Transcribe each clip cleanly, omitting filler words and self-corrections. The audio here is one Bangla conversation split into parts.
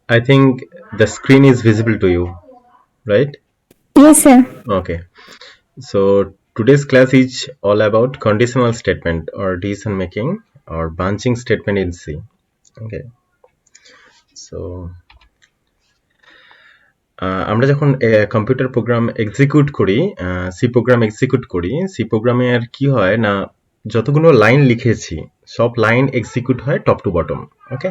I think the screen is visible to you, right? Yes, sir. Okay. So today's class is all about conditional statement or decision making or branching statement in C. Okay. So আমরা যখন কম্পিউটার প্রোগ্রাম এক্সিকিউট করি, সি প্রোগ্রাম এক্সিকিউট করি, সি প্রোগ্রামে আর কি হয় না, যতগুলো লাইন লিখেছি সব লাইন এক্সিকিউট হয় top to bottom. Okay,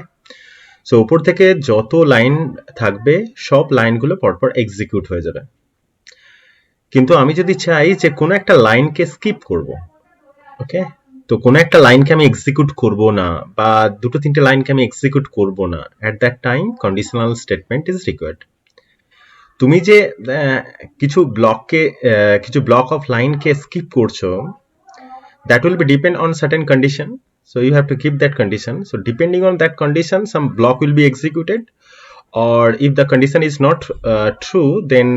so উপর থেকে যত লাইন থাকবে সব লাইনগুলো পরপর এক্সিকিউট হয়ে যাবে। কিন্তু আমি যদি চাই যে কোনো একটা লাইনকে স্কিপ করব, ওকে, তো কোনো একটা লাইনকে আমি এক্সিকিউট করব না বা দুটো তিনটে লাইনকে আমি এক্সিকিউট করব না, at that time conditional statement is required. তুমি যে আহ, কিছু ব্লক অফ লাইনকে স্কিপ করছো, that will be depend on certain condition, so you have to keep that condition. So depending on that condition, some block will be executed, or if the condition is not true, then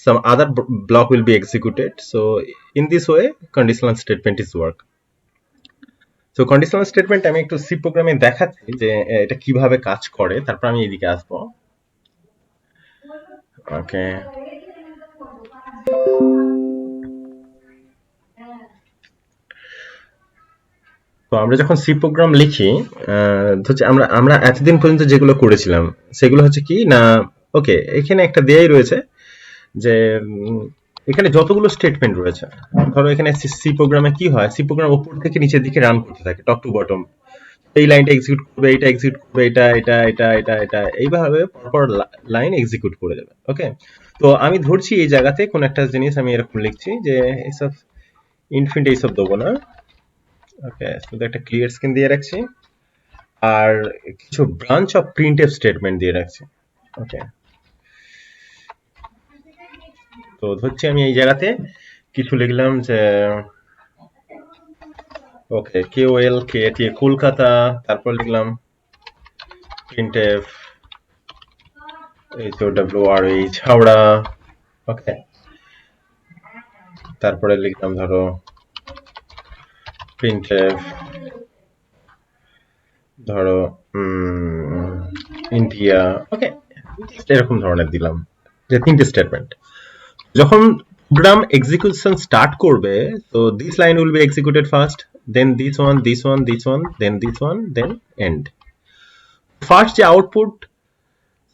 some other block will be executed. So in this way conditional statement is work. So conditional statement আমি একটু সি প্রোগ্রামে দেখাচ্ছি যে এটা কিভাবে কাজ করে, তারপর আমি এদিকে আসবো। ওকে, তো আমরা যখন সি প্রোগ্রাম লিখি, হচ্ছে আমরা আমরা এতদিন পর্যন্ত যেগুলো করেছিলাম সেগুলো হচ্ছে কি না, ওকে, এখানে একটা দেয়াই রয়েছে যে এখানে যতগুলো স্টেটমেন্ট রয়েছে, ধরো এখানে সি প্রোগ্রামে কি হয়, সি প্রোগ্রাম উপর থেকে নিচের দিকে রান করতে থাকে টপ টু বটম। এই লাইনটা এক্সিকিউট করবে, এটা এক্সিকিউট করবে, এটা এইভাবে পরপর লাইন এক্সিকিউট করে যাবে। ওকে, তো আমি ধরছি এই জায়গাতে কোন একটা জিনিস আমি এরকম লিখছি যে এইসব ইনফিনিট এইসব দেবো না। ওকে, শুধু একটা ক্লিয়ার স্ক্রিন দিয়ে রাখছি আর কিছু ব্রাঞ্চ অফ প্রিন্টএফ স্টেটমেন্ট দিয়ে রাখছি। ওকে, তো ধরছি আমি এই জায়গাতে কিছু লিখলাম যে ওকে কেওএল কে কলকাতা, তারপর লিখলাম প্রিন্টএফ HOWRH হাওড়া। ওকে, তারপরে লিখলাম ধরো প্রিন্টএফ ধরো ইন্ডিয়া। ওকে, এরকম ধরনের দিলাম যে তিনটে স্টেটমেন্ট। যখন প্রোগ্রাম এক্সিকিউশন স্টার্ট করবে, তো this line will be executed first, then this one, this one, this one, then this one, then end. First যে আউটপুট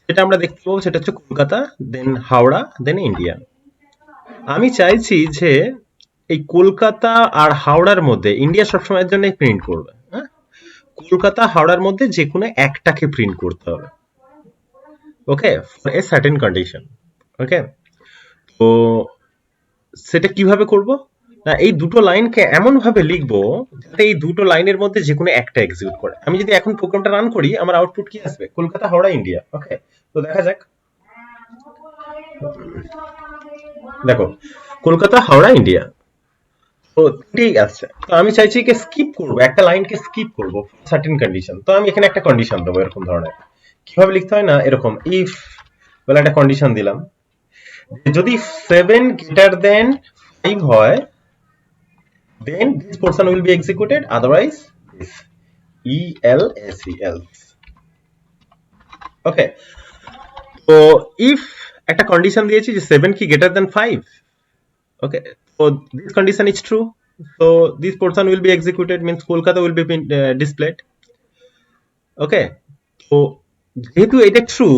সেটা আমরা দেখতে পাবো সেটা হচ্ছে Kolkata, then Howrah, then India. আমি চাইছি যে এই কলকাতা আর হাওড়ার মধ্যে ইন্ডিয়া সবসময়ের জন্য প্রিন্ট করবে, হ্যাঁ, কলকাতা হাওড়ার মধ্যে যে কোনো একটাকে প্রিন্ট করতে হবে। ওকে, ফর এ সার্টেন কন্ডিশন। ওকে, তো সেটা কিভাবে করব না, এই দুটো লাইনকে এমন ভাবে লিখবো যাতে এই দুটো লাইনের মধ্যে যে কোনো একটা এক্সিকিউট করে। আমি যদি এখন প্রোগ্রামটা রান করি, আমার আউটপুট কি আসবে, কলকাতা হাওড়া ইন্ডিয়া। ওকে, তো দেখা যাক, দেখো কলকাতা হাওড়া ইন্ডিয়া, তো ঠিক আছে। তো আমি চাইছি কি স্কিপ করব, একটা লাইনকে স্কিপ করব সার্টেন কন্ডিশন। তো আমি এখানে একটা কন্ডিশন দেবো এরকম ধরনের। কিভাবে লিখতে হয় না, এরকম ইফ বলে একটা কন্ডিশন দিলাম, যদি 7 গ্রেটার দেন 5 হয়, then this portion will be executed, otherwise this else. Okay, তো if একটা কন্ডিশন দিয়েছি যে 7 কি greater than 5, okay, so this condition is true, so this portion will be executed, means kolkata will be displayed. Okay, তো যেহেতু এটা ট্রু,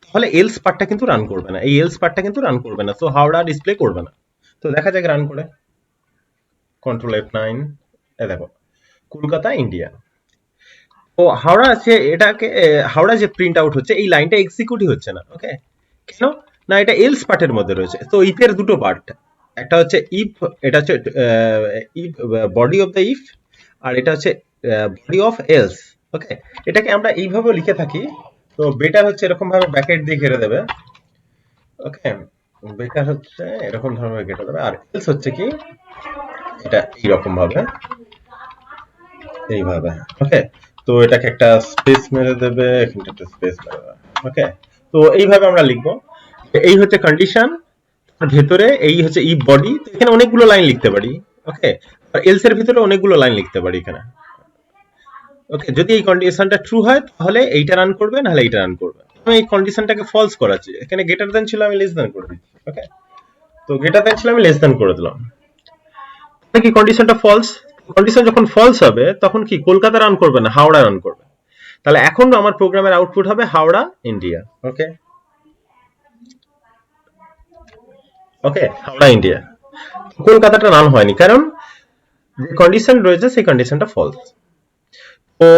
তাহলে এলস পার্টটা কিন্তু রান করবে না, এই এলস পার্টটা কিন্তু রান করবে না, সো হাওড়া ডিসপ্লে করবে না। তো দেখা যাক রান করে, কন্ট্রোল F9, এ দেখো কলকাতা ইন্ডিয়া। ও হাওড়া আছে, এটাকে হাওড়া যে প্রিন্ট আউট হচ্ছে এই লাইনটা এক্সিকিউটই হচ্ছে না। ওকে, কেন না, এটা এলস পার্টের মধ্যে রয়েছে। তো ইফ এর দুটো পার্ট, একটা হচ্ছে ইফ, এটা হচ্ছে if body of the if, আর এটা হচ্ছে বডি অফ এলস। ওকে, এটাকে আমরা এইভাবে লিখে থাকি, তো বেটার হচ্ছে এরকম ভাবে ব্র্যাকেট দিয়ে ঘিরে দেবে। ওকে, বেটার হচ্ছে এরকম ধরনের ঘিরে দেবে, আর এলস হচ্ছে কি এটা এইরকম ভাবে, এইভাবে। ওকে, তো এটাকে একটা স্পেস মেরে দেবে, এখানটা একটা স্পেস মেরে দেবে। ওকে, তো এইভাবে আমরা লিখবো, এই হচ্ছে কন্ডিশন, ভেতরে এই হচ্ছে ই বডি, এখানে অনেকগুলো লাইন লিখতে পারি। ওকে, আর এলস এর ভিতরে অনেকগুলো লাইন লিখতে পারি এখানে। ওকে, যদি এই কন্ডিশনটা ট্রু হয় তাহলে এইটা রান করবে, নাহলে এইটা রান করবে। আমি এই কন্ডিশনটাকে ফলস করাচ্ছি, এখানে গ্রেটার দ্যান ছিল আমি লেস দ্যান করে দিচ্ছি। ওকে, তো গ্রেটার দ্যান ছিল আমি লেস দ্যান করে দিলাম, তাহলে কি কন্ডিশনটা ফলস। কন্ডিশন যখন ফলস হবে তখন কি কলকাতা রান করবে না, হাওড়া রান করবে। তাহলে এখন আমার প্রোগ্রামের আউটপুট হবে হাওড়া ইন্ডিয়া। ওকে ওকে, হাওড়া ইন্ডিয়া। কলকাতাটা রান হয়নি কারণ যে কন্ডিশন রয়েছে সেই কন্ডিশনটা ফলস। তো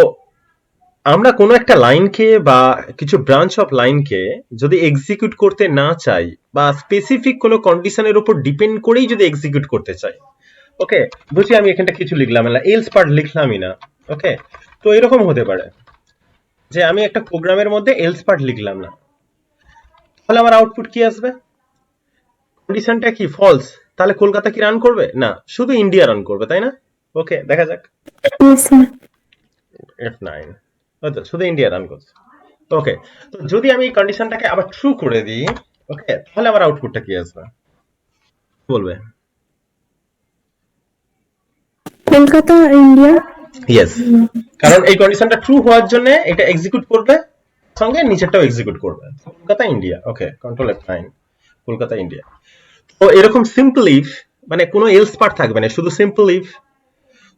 আমরা কোনো একটা লাইনকে বা কিছু ব্রাঞ্চ অফ লাইনকে যদি এক্সিকিউট করতে না চাই বা স্পেসিফিক কোনো কন্ডিশনের উপর ডিপেন্ড করেই যদি এক্সিকিউট করতে চাই, ওকে, বুঝি আমি এখানটা কিছু লিখলাম না, এলস পার্ট লিখলামই না। ওকে, তো এরকম হতে পারে যে আমি একটা প্রোগ্রামের মধ্যে এলস পার্ট লিখলাম না, তাহলে আমার আউটপুট কি আসবে? কন্ডিশনটা কি ফলস, তাহলে কলকাতা কি রান করবে না, শুধু ইন্ডিয়া রান করবে, তাই না? ওকে, দেখা যাক। F9 আচ্ছা, শুধু ইন্ডিয়া রান করছে। ওকে, তো যদি আমি এই কন্ডিশনটাকে আবার ট্রু করে দিই, ওকে, তাহলে আমার আউটপুটটা কি আসবে বলবে? কলকাতা ইন্ডিয়া। ইয়েস, কারণ এই কন্ডিশনটা ট্রু হওয়ার জন্য এটা এক্সিকিউট করবে, সঙ্গে নিচেরটাও এক্সিকিউট করবে। Kolkata India. Okay, control F9, Kolkata India. তো এরকম সিম্পল ইফ, মানে কোনো এলস পার্ট থাকবে না, শুধু সিম্পল ইফ।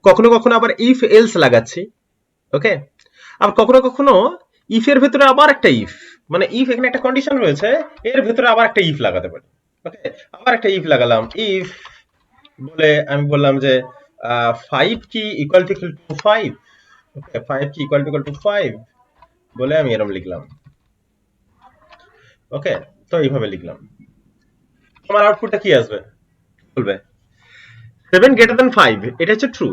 কখনো কখনো আবার ইফ এলস লাগাচ্ছি। ওকে, আবার কখনো কখনো ইফ এর ভেতরে আবার একটা ইফ, মানে ইফ এখানে একটা কন্ডিশন রয়েছে, এর ভেতরে আবার একটা ইফ লাগাতে পারি। ওকে, আবার একটা ইফ লাগালাম, ইফ বলে আমি বললাম যে 5 কি ইকুয়াল টু 5। ওকে, 5 কি ইকুয়াল টু 5 বলে আমি এরকম লিখলাম। ওকে, তো এইভাবে লিখলাম, তোমার আউটপুটটা কি আসবে বলবে? 7 গ্রেটার দ্যান 5, এটা হচ্ছে ট্রু।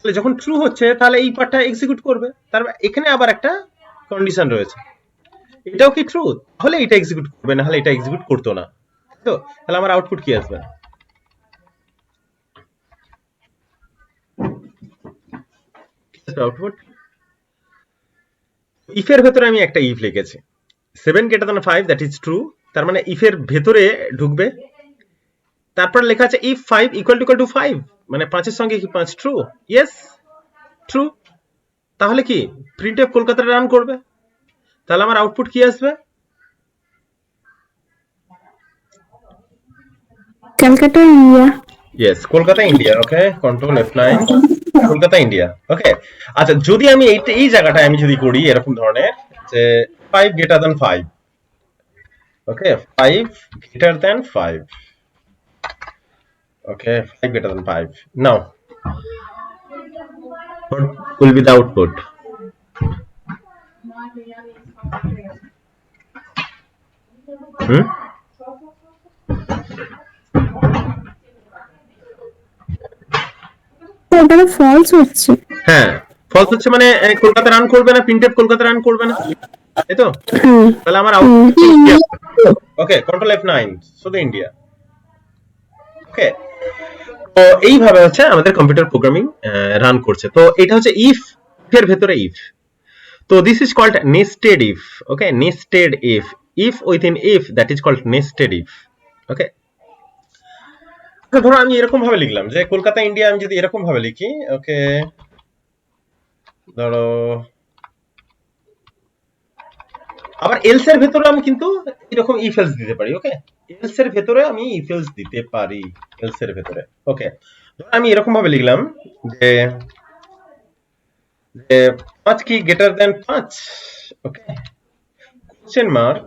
তাহলে যখন ট্রু হচ্ছে তাহলে এই পার্টটা এক্সিকিউট করবে, তার এখানে আবার একটা কন্ডিশন রয়েছে, এটাও কি ট্রু, তাহলে এটা এক্সিকিউট করবে, না হলে এটা এক্সিকিউট করতো না। তো তাহলে আমার আউটপুট কি আসবে? আউটপুট ইফ এর ভেতরে আমি একটা ইফ লিখেছি, 7 greater than 5, that is true, তার মানে ইফ এর ভেতরে ঢুকবে, তারপর লেখা আছে ইফ 5 ইকুয়াল টু 5, মানে 5 এর সঙ্গে কি 5 ট্রু? Yes, true. তাহলে কি প্রিন্টএফ কলকাতা রান করবে, তাহলে আমার আউটপুট কি আসবে? Kolkata India. Yes, Kolkata India. Okay, control F9, Kolkata India. Okay, আচ্ছা, যদি আমি এই জায়গাটায় আমি যদি করি এরকম ধরনের যে 5 greater than 5, okay, 5 greater than 5, okay, 5 greater than 5, now what will be the output? হুম, ওটা ফলস হচ্ছে। হ্যাঁ, ফলস হচ্ছে, মানে কলকাতা রান করবে না, প্রিন্টএফ কলকাতা রান করবে না, তাই তো? তাহলে আমার আউটপুট কি আসবে? ওকে, কন্ট্রোল F9, শুধু ইন্ডিয়া। ওকে, তো এইভাবে হচ্ছে আমাদের কম্পিউটার প্রোগ্রামিং রান করছে। তো এটা হচ্ছে ইফ এর ভেতরে ইফ। তো this is called nested if. Okay, nested if, if within if, that is called nested if. Okay, ধরো আমি এরকম ভাবে লিখলাম যে কলকাতা ইন্ডিয়া, আমি যদি এরকম ভাবে লিখি, ওকে, ধরো আবার এলস এর ভেতরে আমি কিন্তু এরকম ইফ এলস দিতে পারি। ওকে, এলস এর ভেতরে আমি ইফ এলস দিতে পারি, এলস এর ভেতরে। ওকে, আমি এরকম ভাবে লিখলাম যে 5 কি greater than 5। Okay, question mark,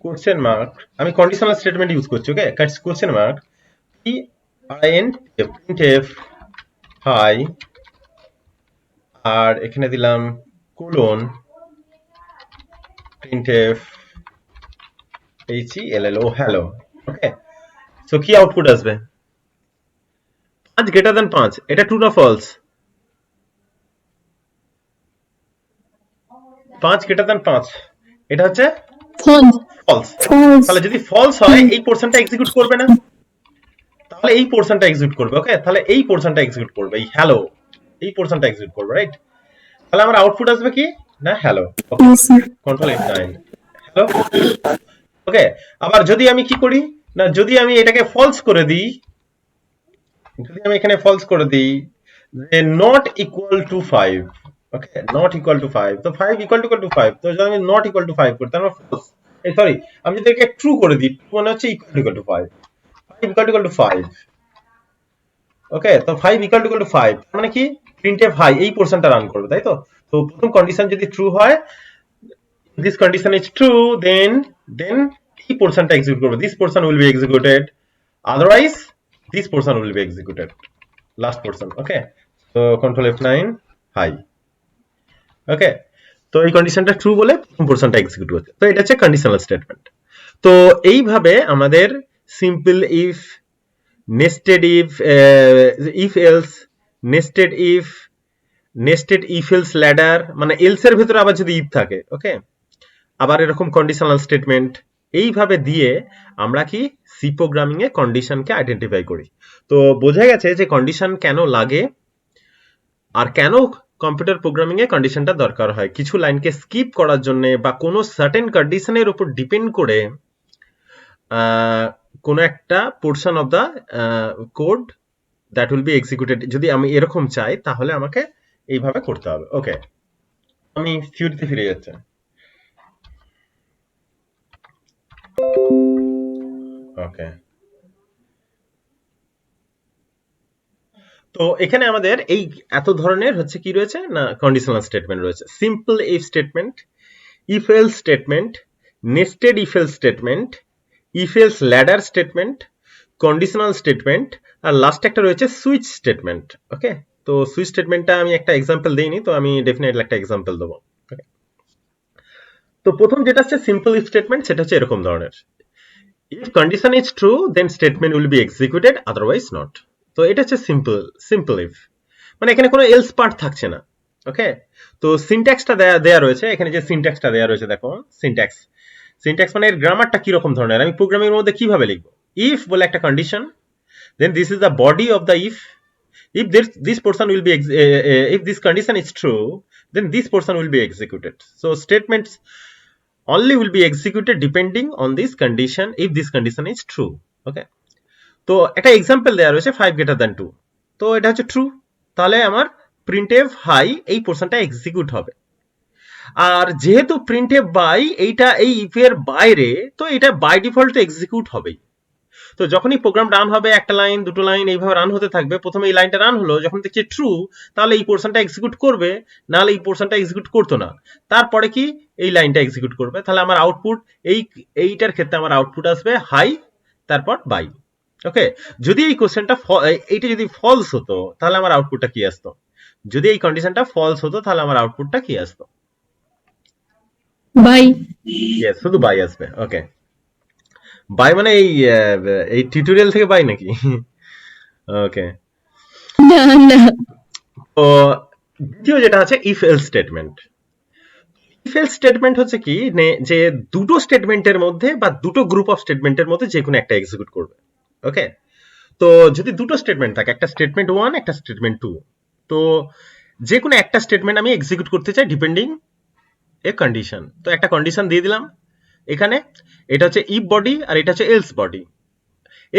question mark, আমি কন্ডিশনাল স্টেটমেন্ট ইউজ করছি। Okay, question mark, P I N printf hi, আর এখানে দিলাম colon printf HELLO, hello. Okay, so কি আউটপুট আসবে? 5 গ্রেটার দ্যান 5, এটা ট্রু না ফলস? 5 গ্রেটার দ্যান 5, এটা হচ্ছে ফলস। তাহলে যদি ফলস হয় এই পোরশনটা এক্সিকিউট করবে না, তাহলে এই পোরশনটা এক্সিকিউট করবে। ওকে, তাহলে এই পোরশনটা এক্সিকিউট করবে, এই হ্যালো, এই পোরশনটা এক্সিকিউট করবে, রাইট? তাহলে আমার আউটপুট আসবে কি না হ্যালো। ওকে, কন্ট্রোল F9, হ্যালো। ওকে, আবার যদি আমি কি করি না, যদি আমি এটাকে ফলস করে দিই, যদি আমি এখানে ফলস করে দিই যে not equal to 5, okay, not equal to 5, তো 5 ইকুয়াল টু 5, তো যদি আমি নট ইকুয়াল টু 5 করি তাহলে ফলস, এই সরি, আমি যদি এটাকে ট্রু করে দিই মানে হচ্ছে ইকুয়াল টু 5, 5 ইকুয়াল টু 5, ওকে, তো 5 ইকুয়াল টু 5 মানে কি প্রিন্টএফ হাই এই পোরশনটা রান করবে, তাই তো। তো প্রথম কন্ডিশন যদি ট্রু হয়, this condition is true, then এই পোরশনটা এক্সিকিউট করবে, this portion will be executed, otherwise this portion will be executed, last portion, okay, so control F9 hi, okay, তো এই কন্ডিশনটা ট্রু বলে প্রথম পোরশনটা এক্সিকিউট হচ্ছে, তো এটা হচ্ছে কন্ডিশনাল স্টেটমেন্ট। তো এইভাবে আমাদের simple if, nested if, if else, nested if, nested if else ladder, মানে এলস এর ভিতরে আবার যদি ইফ থাকে, ওকে, আবার এরকম কন্ডিশনাল স্টেটমেন্ট, এইভাবে দিয়ে আমরা কি সি প্রোগ্রামিং এ কন্ডিশনকে আইডেন্টিফাই করি। তো বোঝা গেছে যে কন্ডিশন কেন লাগে আর কেন কম্পিউটার প্রোগ্রামিং এ কন্ডিশনটা দরকার হয়, কিছু লাইনকে স্কিপ করার জন্য বা কোনো সার্টেন কন্ডিশনের উপর ডিপেন্ড করে কোনো একটা portion of the code that will be executed, যদি আমি এরকম চাই তাহলে আমাকে এইভাবে করতে হবে। ওকে, আমি থিওরিতে ফিরে যাচ্ছি। ওকে, তো এখানে আমাদের এই এত ধরনের হচ্ছে কি রয়েছে না কন্ডিশনাল স্টেটমেন্ট রয়েছে, simple if statement, if else statement, nested if else statement, if else ladder statement, conditional statement, আর লাস্ট একটা রয়েছে সুইচ স্টেটমেন্ট। ওকে, তো সুইচ স্টেটমেন্টটা আমি একটা এক্সাম্পল দেইনি, তো আমি ডেফিনেটলি একটা এক্সাম্পল দেবো। তো প্রথম যেটা হচ্ছে সিম্পল ইফ স্টেটমেন্ট, সেটা হচ্ছে এরকম ধরনের, if condition is true then statement will be executed, otherwise not। তো এটা হচ্ছে সিম্পল ইফ, মানে এখানে কোনো এলস পার্ট থাকছে না। ওকে, তো সিনট্যাক্সটা দেয়া রয়েছে এখানে, যে সিনট্যাক্সটা দেয়া রয়েছে দেখো, সিনট্যাক্স মানে এর গ্রামারটা কি রকম ধরনের, আমি প্রোগ্রামিং এর মধ্যে কিভাবে লিখবো, ইফ বলে একটা condition, then this is the body of the if this portion will be if this condition is true then this portion will be executed, so statements only will be executed depending on this condition if this condition is true। ওকে, তো একটা এক্সাম্পল দেওয়া রয়েছে 5 গ্রেটার দ্যান 2, তো এটা হচ্ছে ট্রু, তাহলে আমার প্রিন্টএফ হাই এই পোরশনটা এক্সিকিউট হবে। আর যেহেতু প্রিন্টএফ বাই এইটা এই ইফ এর বাইরে, তো এটা বাই ডিফল্ট এক্সিকিউট হবেই। তো যখনই প্রোগ্রাম রান হবে, একটা লাইন দুটো লাইন এইভাবে রান হতে থাকবে, প্রথমে এই লাইনটা রান হলো, যখন দেখছি ট্রু তাহলে এই পোরশনটা এক্সিকিউট করবে, নাহলে এই পোরশনটা এক্সিকিউট করতো না, তারপরে কি এই লাইনটা এক্সিকিউট করবে, তাহলে আমার আউটপুট এইটার ক্ষেত্রে আমার আউটপুট আসবে হাই তারপর বাই। ওকে, যদি এই কোশ্চেনটা এইটা যদি ফলস হতো তাহলে আমার আউটপুটটা কি আসতো, যদি এই কন্ডিশনটা ফলস হতো তাহলে আমার আউটপুটটা কি আসতো, বাই। ইয়েস, শুধু বাই আসবে। ওকে, বাই মানে এই টিউটোরিয়াল থেকে বাই নাকি? ওকে, না না, তো দ্বিতীয় যেটা আছে if else statement. If else statement হচ্ছে কি যে দুটো স্টেটমেন্টের মধ্যে বা দুটো গ্রুপ অফ স্টেটমেন্টের মধ্যে যে কোনো একটা এক্সিকিউট করবে। ওকে, তো যদি দুটো স্টেটমেন্ট থাকে, একটা স্টেটমেন্ট 1 একটা স্টেটমেন্ট 2, তো যে কোনো একটা স্টেটমেন্ট আমি এক্সিকিউট করতে চাই ডিপেন্ডিং এ কন্ডিশন, তো একটা কন্ডিশন দিয়ে দিলাম এখানে, এটা হচ্ছে ইফ বডি আর এটা হচ্ছে এলস বডি।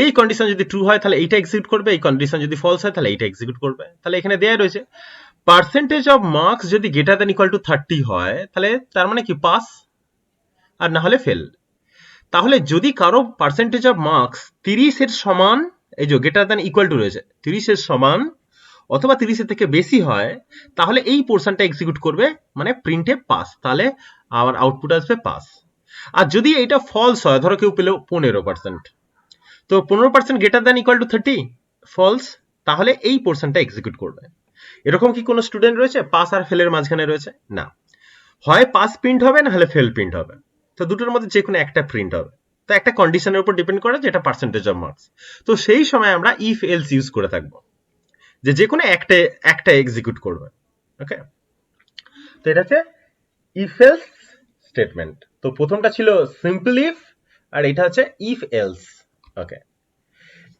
এই কন্ডিশন যদি ট্রু হয় তাহলে এইটা এক্সিকিউট করবে, এই কন্ডিশন যদি ফলস হয় তাহলে এইটা এক্সিকিউট করবে। তাহলে এখানে দেয়া রয়েছে পার্সেন্টেজ অফ মার্কস যদি গ্রেটার দ্যান ইকুয়াল টু 30 হয় তাহলে তার মানে কি পাস, আর না হলে ফেল। তাহলে যদি কারো পার্সেন্টেজ অফ মার্কস 30 এর সমান, এই যে গ্রেটার দ্যান ইকুয়াল টু রয়েছে 30 এর সমান অথবা 30 এর থেকে বেশি হয়, তাহলে এই পোরশনটা এক্সিকিউট করবে, মানে প্রিন্টে পাস, তাহলে আমার আউটপুট আসবে পাস। আর যদি এটা ফলস হয়, ধরো কেউ পেলো 15%, তো 15% greater than equal to 30 false, তাহলে এই পোরশনটা এক্সিকিউট করবে। এরকম কি কোনো স্টুডেন্ট রয়েছে পাস আর ফেলের মাঝখানে রয়েছে? না, হয় পাস প্রিন্ট হবে না হলে ফেল প্রিন্ট হবে, তো দুটোর মধ্যে যে কোনো একটা প্রিন্ট হবে। তো একটা কন্ডিশনের উপর ডিপেন্ড করে যেটা পার্সেন্টেজ অফ মার্কস, তো সেই সময় আমরা ইফ এলস ইউজ করে থাকবো, যে কোনো একটা এক্সিকিউট করবে। ওকে, তো এটা হচ্ছে ইফ এলস স্টেটমেন্ট। তো প্রথমটা ছিল সিম্পল ইফ আর এটা হচ্ছে ইফ এলস। ওকে,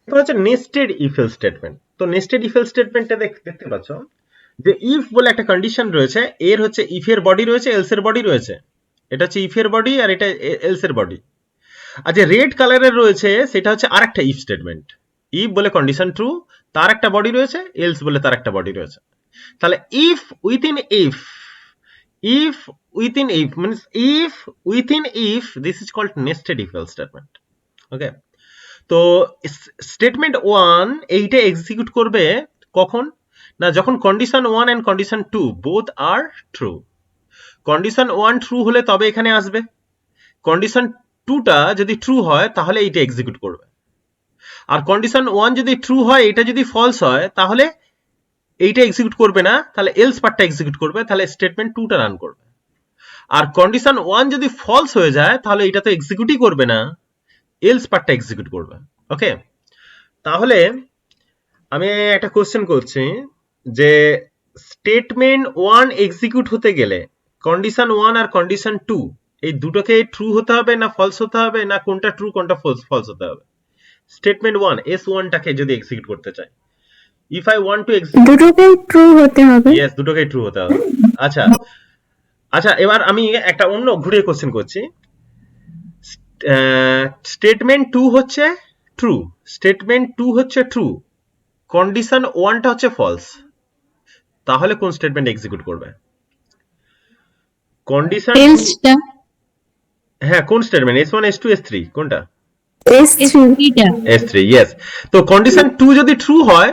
তো হচ্ছে নেস্টেড ইফ এলস স্টেটমেন্ট। তো নেস্টেড ইফ এলস স্টেটমেন্টটা দেখতে পাচ্ছ যে ইফ বলে একটা কন্ডিশন রয়েছে, এর হচ্ছে ইফ এর বডি রয়েছে, এলস এর বডি রয়েছে, এটা হচ্ছে ইফ এর বডি আর এটা এলস এর বডি। আর যে রেড কালারের রয়েছে সেটা হচ্ছে আর একটা ইফ স্টেটমেন্ট, ইফ বলে কন্ডিশন ট্রু, তার একটা বডি রয়েছে, এলস বলে তার একটা বডি রয়েছে। তাহলে if within if means if within if, this is called nested if else statement. ওকে, তো স্টেটমেন্ট 1 এইটা এক্সিকিউট করবে কখন, না যখন condition 1 and condition 2 both are true. Condition 1 true হলে তবে এখানে আসবে, কন্ডিশন 2টা যদি ট্রু হয় তাহলে এইটা এক্সিকিউট করবে, আর কন্ডিশন 1 যদি ট্রু হয় এটা যদি ফলস হয় তাহলে এইটা এক্সিকিউট করবে না, তাহলে এলস পার্টটা এক্সিকিউট করবে, তাহলে স্টেটমেন্ট 2টা রান করবে। আর কন্ডিশন 1 যদি ফলস হয়ে যায় তাহলে এটা তো এক্সিকিউটই করবে না, এলস পার্টটা এক্সিকিউট করবে। ওকে, তাহলে আমি একটা কোশ্চেন করছি যে স্টেটমেন্ট 1 এক্সিকিউট হতে গেলে কন্ডিশন 1 আর কন্ডিশন 2 এই দুটোকে ট্রু হতে হবে না ফলস হতে হবে, না কোনটা ট্রু কোনটা ফলস হতে হবে? স্টেটমেন্ট 1 S1 টাকে যদি এক্সিকিউট করতে চাই, ইফ আই ওয়ান্ট টু দুটোকেই ট্রু হতে হবে। ইয়েস, দুটোকেই ট্রু হতে হবে। আচ্ছা আচ্ছা, এবার আমি একটা অন্য ঘুরিয়ে কোশ্চেন করছি। স্টেটমেন্ট 2 হচ্ছে ট্রু, স্টেটমেন্ট 2 হচ্ছে ট্রু, কন্ডিশন 1টা হচ্ছে ফলস, তাহলে কোন স্টেটমেন্ট এক্সিকিউট করবে? কন্ডিশন এলসটা হ্যাঁ, কোন স্টেটমেন্ট? S1 S2 S3 কোনটা? S3টা S3, ইয়েস। তো কন্ডিশন 2 যদি ট্রু হয়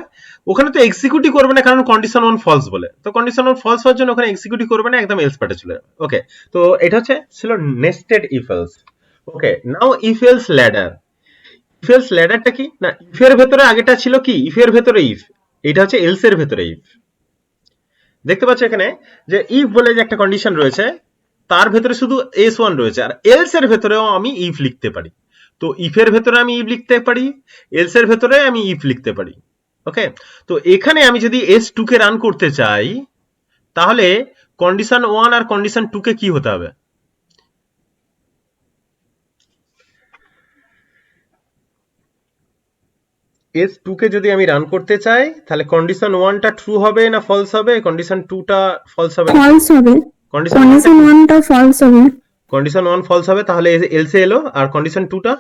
ওখানে তো এক্সিকিউটই করবে না, কারণ কন্ডিশন 1 ফলস বলে, তো কন্ডিশন 1 ফলস হওয়ার জন্য ওখানে এক্সিকিউটই করবে না, একদম এলস পার্টে চলে যাবে। ওকে, তো এটা ছিল nested if else. Okay, now if else ladder. If else ল্যাডারটা কি, না ইফ এর ভেতরে আগেটা ছিল কি, ইফ এর ভেতরে ইফ, এটা হচ্ছে এলস এর ভেতরে ইফ। দেখতে পাচ্ছ এখানে যে ইফ বলে যে একটা কন্ডিশন রয়েছে তার ভেতরে শুধু S1 রয়েছে, আর এলস এর ভেতরেও আমি ইফ লিখতে পারি। তো ইফ এর ভেতরে আমি ইফ লিখতে পারি, এলস এর ভেতরে আমি ইফ লিখতে পারি। ওকে, তো এখানে আমি যদি S2 কে রান করতে চাই তাহলে কন্ডিশন 1 আর কন্ডিশন 2 কে কি হতে হবে? S2 কে যদি আমি রান করতে চাই তাহলে কন্ডিশন 1টা ট্রু হবে না ফলস হবে, কন্ডিশন 2টা ফলস হবে, ফলস হবে, কন্ডিশন কন্ডিশন 1টা ফলস হবে, কন্ডিশন 1 ফলস হবে, তাহলে এলস এ এলো, আর কন্ডিশন 2টা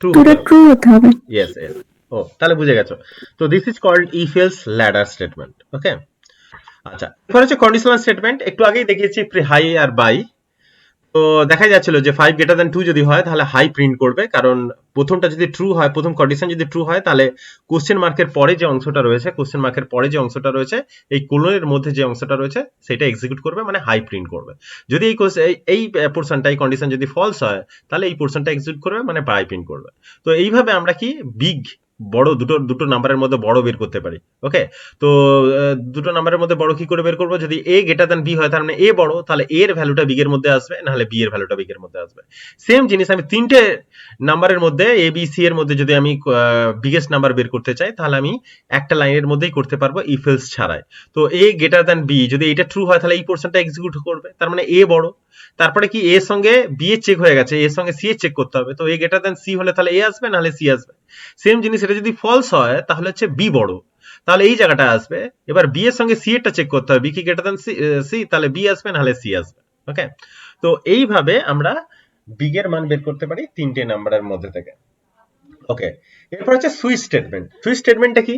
ট্রু দুটো হবে। ট্রু হতে হবে। ইয়েস ইয়েস, ও তাহলে বুঝে গেছো। তো this is called if else ladder statement. Okay, আচ্ছা এরপর হচ্ছে কন্ডিশনাল স্টেটমেন্ট। একটু আগেই দেখিয়েছি হাই আর বাই। তো দেখা যাচ্ছিল যে 5 গ্রেটার দ্যান 2 যদি হয় তাহলে হাই প্রিন্ট করবে, কারণ প্রথমটা যদি ট্রু হয়, প্রথম কন্ডিশন যদি ট্রু হয় তাহলে কোশ্চেন মার্কের পরে যে অংশটা রয়েছে, কোশ্চেন মার্কের পরে যে অংশটা রয়েছে এই কোলনের মধ্যে যে অংশটা রয়েছে সেটা এক্সিকিউট করবে, মানে হাই প্রিন্ট করবে। যদি এই পোরশনটা, এই কন্ডিশন যদি ফলস হয় তাহলে এই পোরশনটা এক্সিকিউট করবে, মানে বাই প্রিন্ট করবে। তো এইভাবে আমরা কি বিগ বড় দুটো নাম্বারের মধ্যে বড় বের করতে পারি। ওকে, তো দুটো নাম্বারের মধ্যে বড় কি করে বের করবো? যদি a গ্রেটার দ্যান b হয় তার মানে a বড়, তাহলে a এর ভ্যালুটা বিগ এর মধ্যে আসবে, নাহলে b এর ভ্যালুটা বিগ এর মধ্যে আসবে। সেম জিনিস আমি তিনটে নাম্বারের মধ্যে a b c এর মধ্যে যদি আমি বিগেস্ট নাম্বার বের করতে চাই তাহলে আমি একটা লাইনের মধ্যেই করতে পারবো ইফ এলস ছাড়াই। তো a গ্রেটার দ্যান b যদি এটা ট্রু হয় তাহলে এই পোরশনটা এক্সিকিউট করবে, তার মানে a বড়। তারপরে কি a এর সঙ্গে b এর চেক হয়ে গেছে, a এর সঙ্গে c এর চেক করতে হবে, তো a গ্রেটার দ্যান c হলে তাহলে a আসবে, নাহলে c আসবে। সেম জিনিস এটা যদি ফলস হয় তাহলে হচ্ছে b বড়, তাহলে এই জায়গাটা আসবে। এবার b এর সঙ্গে c এরটা চেক করতে হবে, b কি গ্রেটার দ্যান c, তাহলে b আসবে, নাহলে c আসবে। ওকে, তো এইভাবে আমরা বিগ এর মান বের করতে পারি তিনটে নাম্বারের মধ্যে থেকে। ওকে, এরপর হচ্ছে সুইচ স্টেটমেন্ট। সুইচ স্টেটমেন্টটা কি,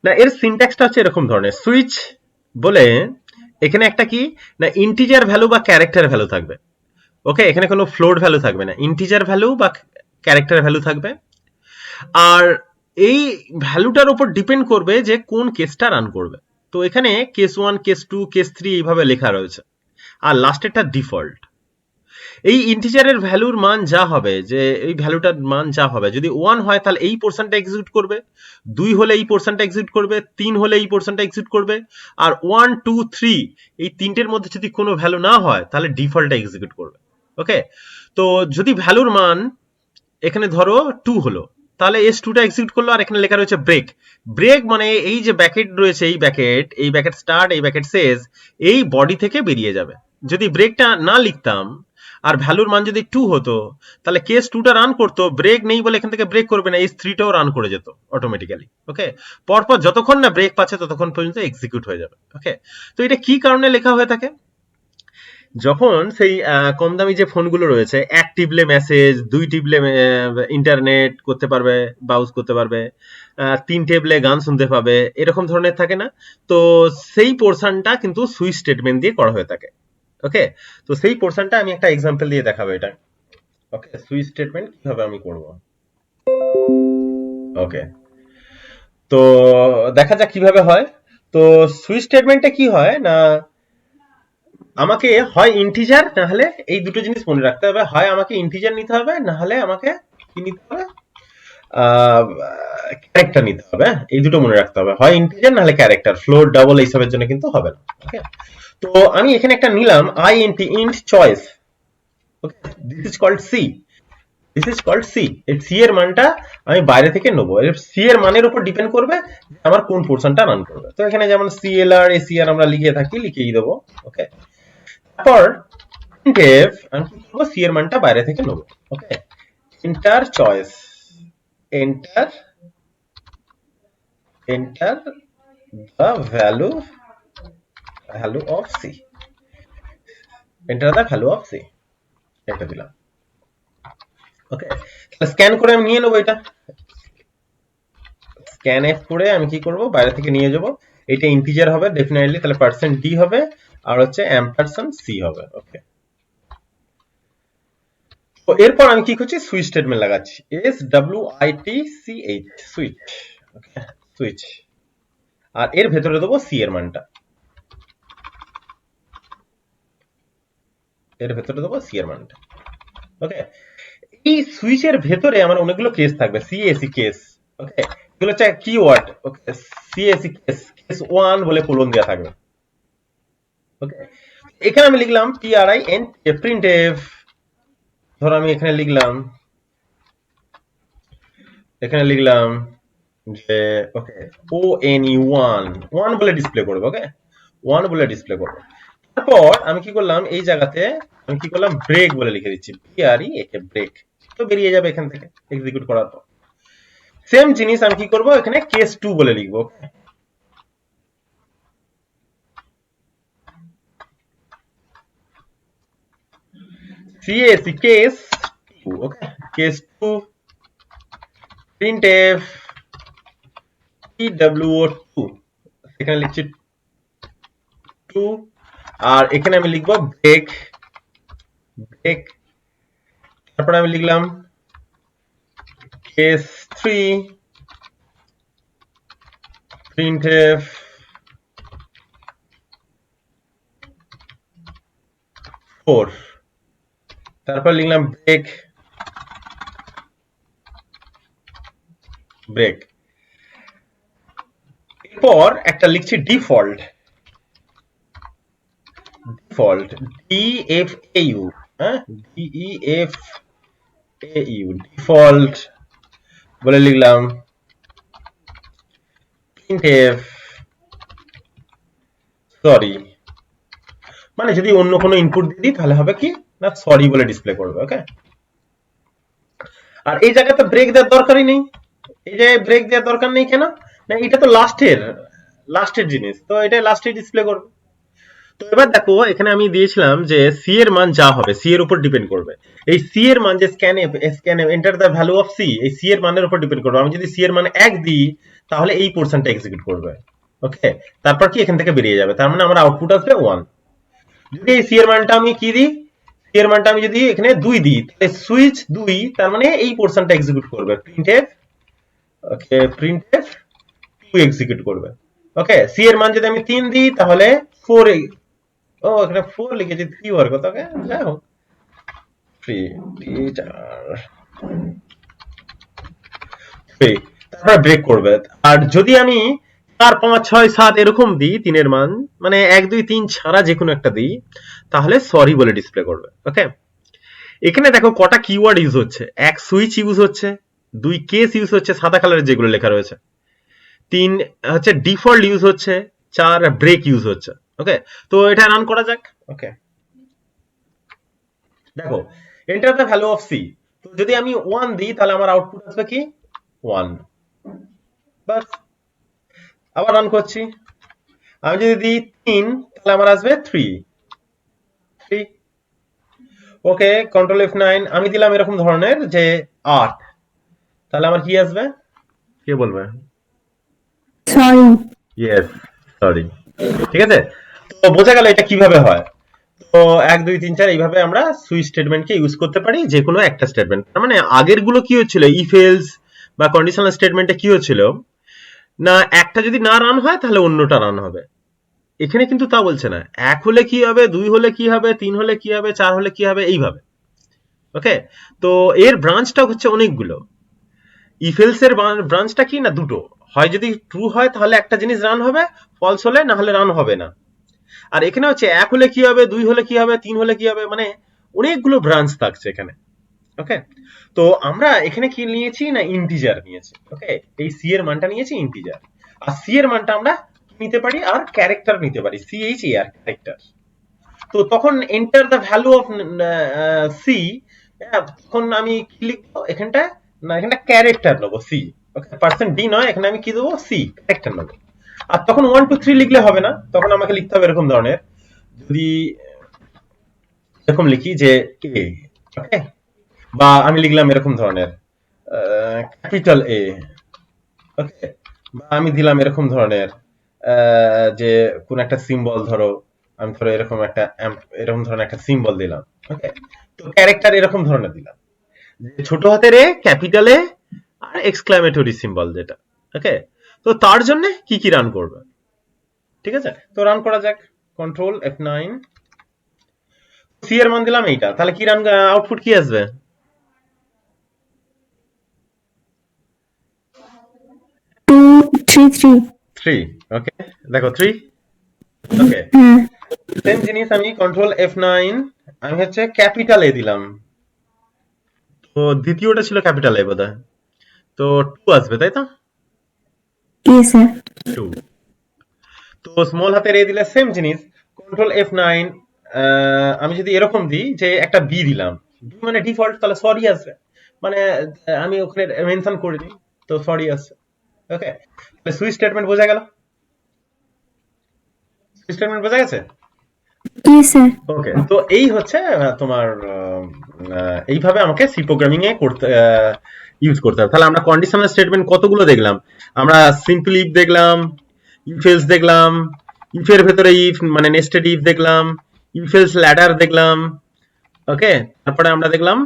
না এর সিনট্যাক্সটা হচ্ছে এরকম ধরনের। সুইচ বলে এখানে একটা কি, না ইন্টিজার ভ্যালু বা ক্যারেক্টার ভ্যালু থাকবে। ওকে, এখানে কোনো ফ্লোট ভ্যালু থাকবে না, ইন্টিজার ভ্যালু বা ক্যারেক্টার ভ্যালু থাকবে। আর এই ভ্যালুটার উপর ডিপেন্ড করবে যে কোন কেসটা রান করবে। তো এখানে কেস 1, কেস 2, কেস 3 এইভাবে লেখা রয়েছে, আর লাস্টেরটা ডিফল্ট। এই ইন্টিজারের ভ্যালুর মান যা হবে, যে এই ভ্যালুটার মান যা হবে, যদি 1 হয় তাহলে এই পোরশনটা এক্সিকিউট করবে, 2 হলে এই পোরশনটা এক্সিকিউট করবে, 3 হলে এই পোরশনটা এক্সিকিউট করবে, আর 1, 2, 3 এই তিনটের মধ্যে যদি কোনো ভ্যালু না হয় তাহলে ডিফল্টটা এক্সিকিউট করবে। ওকে, তো যদি ভ্যালুর মান এখানে ধরো 2 হলো তাহলে S2 টা এক্সিকিউট করলো, আর এখানে লেখা রয়েছে ব্রেক। ব্রেক মানে এই যে ব্যাকেট রয়েছে, এই ব্যাকেট স্টার্ট, এই ব্যাকেট শেষ, এই বডি থেকে বেরিয়ে যাবে। যদি ব্রেকটা না লিখতাম আর ভ্যালুর মান যদি 2 হতো তাহলে কেস 2টা রান করতো, ব্রেক নেই বলে এখান থেকে ব্রেক করবে না, এই 3টাও রান করে যেত অটোমেটিক্যালি। ওকে, পরপর যতক্ষণ না ব্রেক পাচ্ছে ততক্ষণ পর্যন্ত এক্সিকিউট হয়ে যাবে। ওকে, তো এটা কি কারণে লেখা হয়ে থাকে, যখন সেই কম দামি যে ফোনগুলো রয়েছে, এক টিপলে মেসেজ, দুই টিপলে ইন্টারনেট করতে পারবে, ব্রাউজ করতে পারবে, তিন টেপলে গান শুনতে পাবে, এরকম ধরনের থাকে না? তো সেই পোর্শনটা কিন্তু সুইচ স্টেটমেন্ট দিয়ে করা হয়ে থাকে। ওকে, তো সেই পোর্শনটা আমি একটা এক্সাম্পল দিয়ে দেখাবো এটা। ওকে, সুইচ স্টেটমেন্ট কিভাবে আমি করব। ওকে, তো দেখা যাক কিভাবে হয়। তো সুইচ স্টেটমেন্টে কি হয় না, আমাকে হয় ইন্টিজার না হলে এই দুটো জিনিস মনে রাখতে হবে, হয় আমাকে ইন্টিজার নিতে হবে না হলে আমাকে কি নিতে হবে, ক্যারেক্টার নিতে হবে। এই দুটো মনে রাখতে হবে, হয় ইন্টিজার না হলে ক্যারেক্টার, ফ্লোট ডাবল এইসবের জন্য কিন্তু হবে না। ওকে, তো আমি এখানে একটা নিলাম int choice. Okay, this is called C, this is called C. এই সি এর মানটা আমি বাইরে থেকে নেবো, সি এর মানের উপর ডিপেন্ড করবে যে আমার কোন পোর্শনটা রান করবে। তো এখানে যেমন সিএলআর এসিআর আমরা লিখে থাকি, লিখেই দেবো। ওকে, তারপর printf আমি কি করবো, সি এর মানটা বাইরে থেকে নেবো। Okay, enter choice, enter enter the value of C, enter the value of C, এটা দিলাম। ওকে, তাহলে স্ক্যান করে আমি নিয়ে নেবো এটা, স্ক্যান এফ করে আমি কি করব, বাইরে থেকে নিয়ে যাব। এটা ইন্টিজার হবে ডেফিনেটলি, তাহলে পার্সেন্ট ডি হবে আর হচ্ছে এম্পারসেন্ট সি হবে। ওকে, তো এরপর আমি কি করছি, সুইচ স্টেটমেন্ট লাগাচ্ছি, S W I T C H, switch. Okay, switch, আর এর ভেতরে দেবো সি এর মানটা, এর ভেতরে দেবো সি এর মানটা। ওকে, এই সুইচের ভেতরে আমার অনেকগুলো কেস থাকবে, সিএসি কেস। ওকে, এগুলো হচ্ছে কিওয়ার্ড। ওকে, সিএসি কেস, কেস 1 বলে কোলন দেওয়া থাকবে। ওকে, এখানে আমি লিখলাম printf, ধরো আমি এখানে লিখলাম যে ওকে one বলে ডিসপ্লে করবে। ওকে, 1 বলে ডিসপ্লে করবে। তারপর আমি কি করলাম, এই জায়গাতে আমি কি করলাম, ব্রেক বলে লিখে দিচ্ছি, ব্রেক। তো বেরিয়ে যাবে এখান থেকে এক্সিকিউট করার পর। সেম জিনিস আমি কি করব, এখানে কেস 2 বলে লিখবো। CAC case 2, okay, case 2 printf pwo2, এখানে লিখছি 2, আর এখানে আমি লিখবো ব্রেক, ব্রেক। তারপরে আমি লিখলাম case 3 printf 4, তারপর লিখলাম ব্রেক, ব্রেক। এরপর একটা লিখছি ডিফল্ট, ডিফল্ট ডিএফএইউ, হ্যাঁ, ডিইএফএইউ, ডিফল্ট বলে লিখলাম printf সরি, মানে যদি অন্য কোনো ইনপুট দিয়ে দিই তাহলে হবে কি না, সরি বলে ডিসপ্লে করবে। ওকে, আর এই জায়গাতে ব্রেক দেওয়ার দরকারই নেই, এই যে ব্রেক দেওয়ার দরকার নেই কেন না, এটা তো লাস্টের জিনিস, তো এটা লাস্টে ডিসপ্লে করবে। তো এবার দেখো এখানে আমি দিয়েছিলাম যে সি এর মান যা হবে সি এর উপর ডিপেন্ড করবে। এই সি এর মান যে scan enter the value of C, এই সি এর মানের উপর ডিপেন্ড করবে। আমি যদি সি এর মান 1 দিই তাহলে এই পোর্শনটা এক্সিকিউট করবে। ওকে, তারপর কি এখান থেকে বেরিয়ে যাবে, তার মানে আমার আউটপুট আসবে 1। যদি এই সি এর মানটা আমি কি দিই, সি এর মানটা আমি যদি এখানে 2 দিই, তাহলে সুইচ 2, তার মানে এই পোর্শনটা এক্সিকিউট করবে, প্রিন্টএফ। ওকে, প্রিন্টএফ 2 এক্সিকিউট করবে। ওকে, সি এর মান যদি আমি 3 দিই তাহলে 4, ও এখানে 4 লিখেছি, 3 হওয়ার কথা। ওকে, যাই হোক, 3 তারপরে ব্রেক করবে। আর যদি আমি 4 5 6 7 এরকম দিই, 3 এর মান মানে 1 2 3 ছাড়া যে কোনো একটা দিই, তাহলে সরি বলে ডিসপ্লে করবে। ওকে, এখানে দেখো কটা কিওয়ার্ড ইউজ হচ্ছে, এক সুইচ ইউজ হচ্ছে, 2 কেস ইউজ হচ্ছে সাদা কালারের যেগুলো লেখা রয়েছে, 3 হচ্ছে ডিফল্ট ইউজ হচ্ছে, 4 ব্রেক ইউজ হচ্ছে। ওকে, তো এটা রান করা যাক। ওকে, দেখো enter the value of C, তো যদি আমি 1 দিই তাহলে আমার আউটপুট আসবে কি 1, বাস। আবার রান করছি, আমি যদি দিই 3 তাহলে আমার আসবে 3, ওকে, কন্ট্রোল F9 আমি দিলাম এরকম ধরনের যে 8, তাহলে আমার কি আসবে, কে বলবে? সরি। Yes, sorry. ঠিক আছে, তো বোঝা গেল এটা কিভাবে হয়। তো 1 2 3 4 এইভাবে আমরা সুইচ স্টেটমেন্টকে ইউজ করতে পারি যে কোনো একটা স্টেটমেন্ট। তার মানে আগের গুলো কি হচ্ছিল, ইফ এলস বা কন্ডিশনাল স্টেটমেন্টে কি হচ্ছিল না, একটা যদি না রান হয় তাহলে অন্যটা রান হবে। এখানে কিন্তু তা বলছে না, 1 হলে কি হবে, 2 হলে কি হবে, 3 হলে কি হবে, 4 হলে কি হবে, এইভাবে। ওকে, তো এর ব্রাঞ্চটা হচ্ছে অনেকগুলো। ইফ এলস এর ব্রাঞ্চটা কি না, দুটো। হয় যদি ট্রু হয় তাহলে একটা জিনিস রান হবে, ফলস হলে না হলে রান হবে না। আর এখানে হচ্ছে 1 হলে কি হবে, 2 হলে কি হবে, 3 হলে কি হবে, মানে অনেকগুলো ব্রাঞ্চ থাকছে এখানে। ওকে, তো আমরা এখানে কি নিয়েছি না, ইন্টিজার নিয়েছি। ওকে, এই সি এর মানটা নিয়েছি ইন্টিজার, আর সি এর মানটা আমরা নিতে পারি আর ক্যারেক্টার নিতে পারি, C H A R character. তো তখন enter the value of C, তখন আমি কি লিখবো এখানটা, না এখানটা ক্যারেক্টার নেবো সি। ওকে, পার্সেন্ট ডি নয়, এখানে আমি কি দেবো, সি ক্যারেক্টার নেবো। আর তখন 1 2 3 লিখলে হবে না, তখন আমাকে লিখতে হবে এরকম ধরনের, যদি এরকম লিখি যে এ, ওকে, বা আমি লিখলাম এরকম ধরনের ক্যাপিটাল এ। ওকে, বা আমি দিলাম এরকম ধরনের যে কোন একটা সিম্বল, ধরো আমি ধরো এরকম একটা এরকম ধরনের একটা সিম্বল দিলাম। ওকে, তো ক্যারেক্টার এরকম ধরনের দিলাম, যে ছোট হাতের এ, ক্যাপিটাল এ, আর এক্সক্লামেটরি সিম্বল যেটা। ওকে, তো তার জন্য কি কি রান করবে, ঠিক আছে, তো রান করা যাক। কন্ট্রোল F9, সি এর মান দিলাম এইটা, তাহলে কি রান, আউটপুট কি আসবে? 2 3 3। 3। ওকে, দেখো 3। ওকে, হ্যাঁ। সেম জিনিস আমি কন্ট্রোল F9, আমি হচ্ছে ক্যাপিটাল এ দিলাম, তো দ্বিতীয়টা ছিল ক্যাপিটাল এ বোধহয়, তো 2 আসবে তাই তো, জি স্যার। 2। তো স্মল হাতের এ দিলে সেম জিনিস, কন্ট্রোল F9, আমি যদি এরকম দিই যে একটা বি দিলাম, বি মানে ডিফল্ট, তাহলে সরি আসবে, মানে আমি ওখানে মেনশন করে দিই, তো সরি আসবে। ওকে, তাহলে সুইচ স্টেটমেন্ট বোঝা গেল, সুইচ স্টেটমেন্ট বোঝা গেছে। জি স্যার। ওকে, তো এই হচ্ছে তোমার এইভাবে আমাকে সি প্রোগ্রামিং এ করতে ইউজ করতে হবে। তাহলে আমরা কন্ডিশনাল স্টেটমেন্ট কতগুলো দেখলাম, আমরা সিম্পল ইফ দেখলাম, ইফ এলস দেখলাম, ইফ এর ভেতরে ইফ মানে নেস্টেড ইফ দেখলাম, ইফ এলস ল্যাডার দেখলাম। ওকে, তারপরে আমরা দেখলাম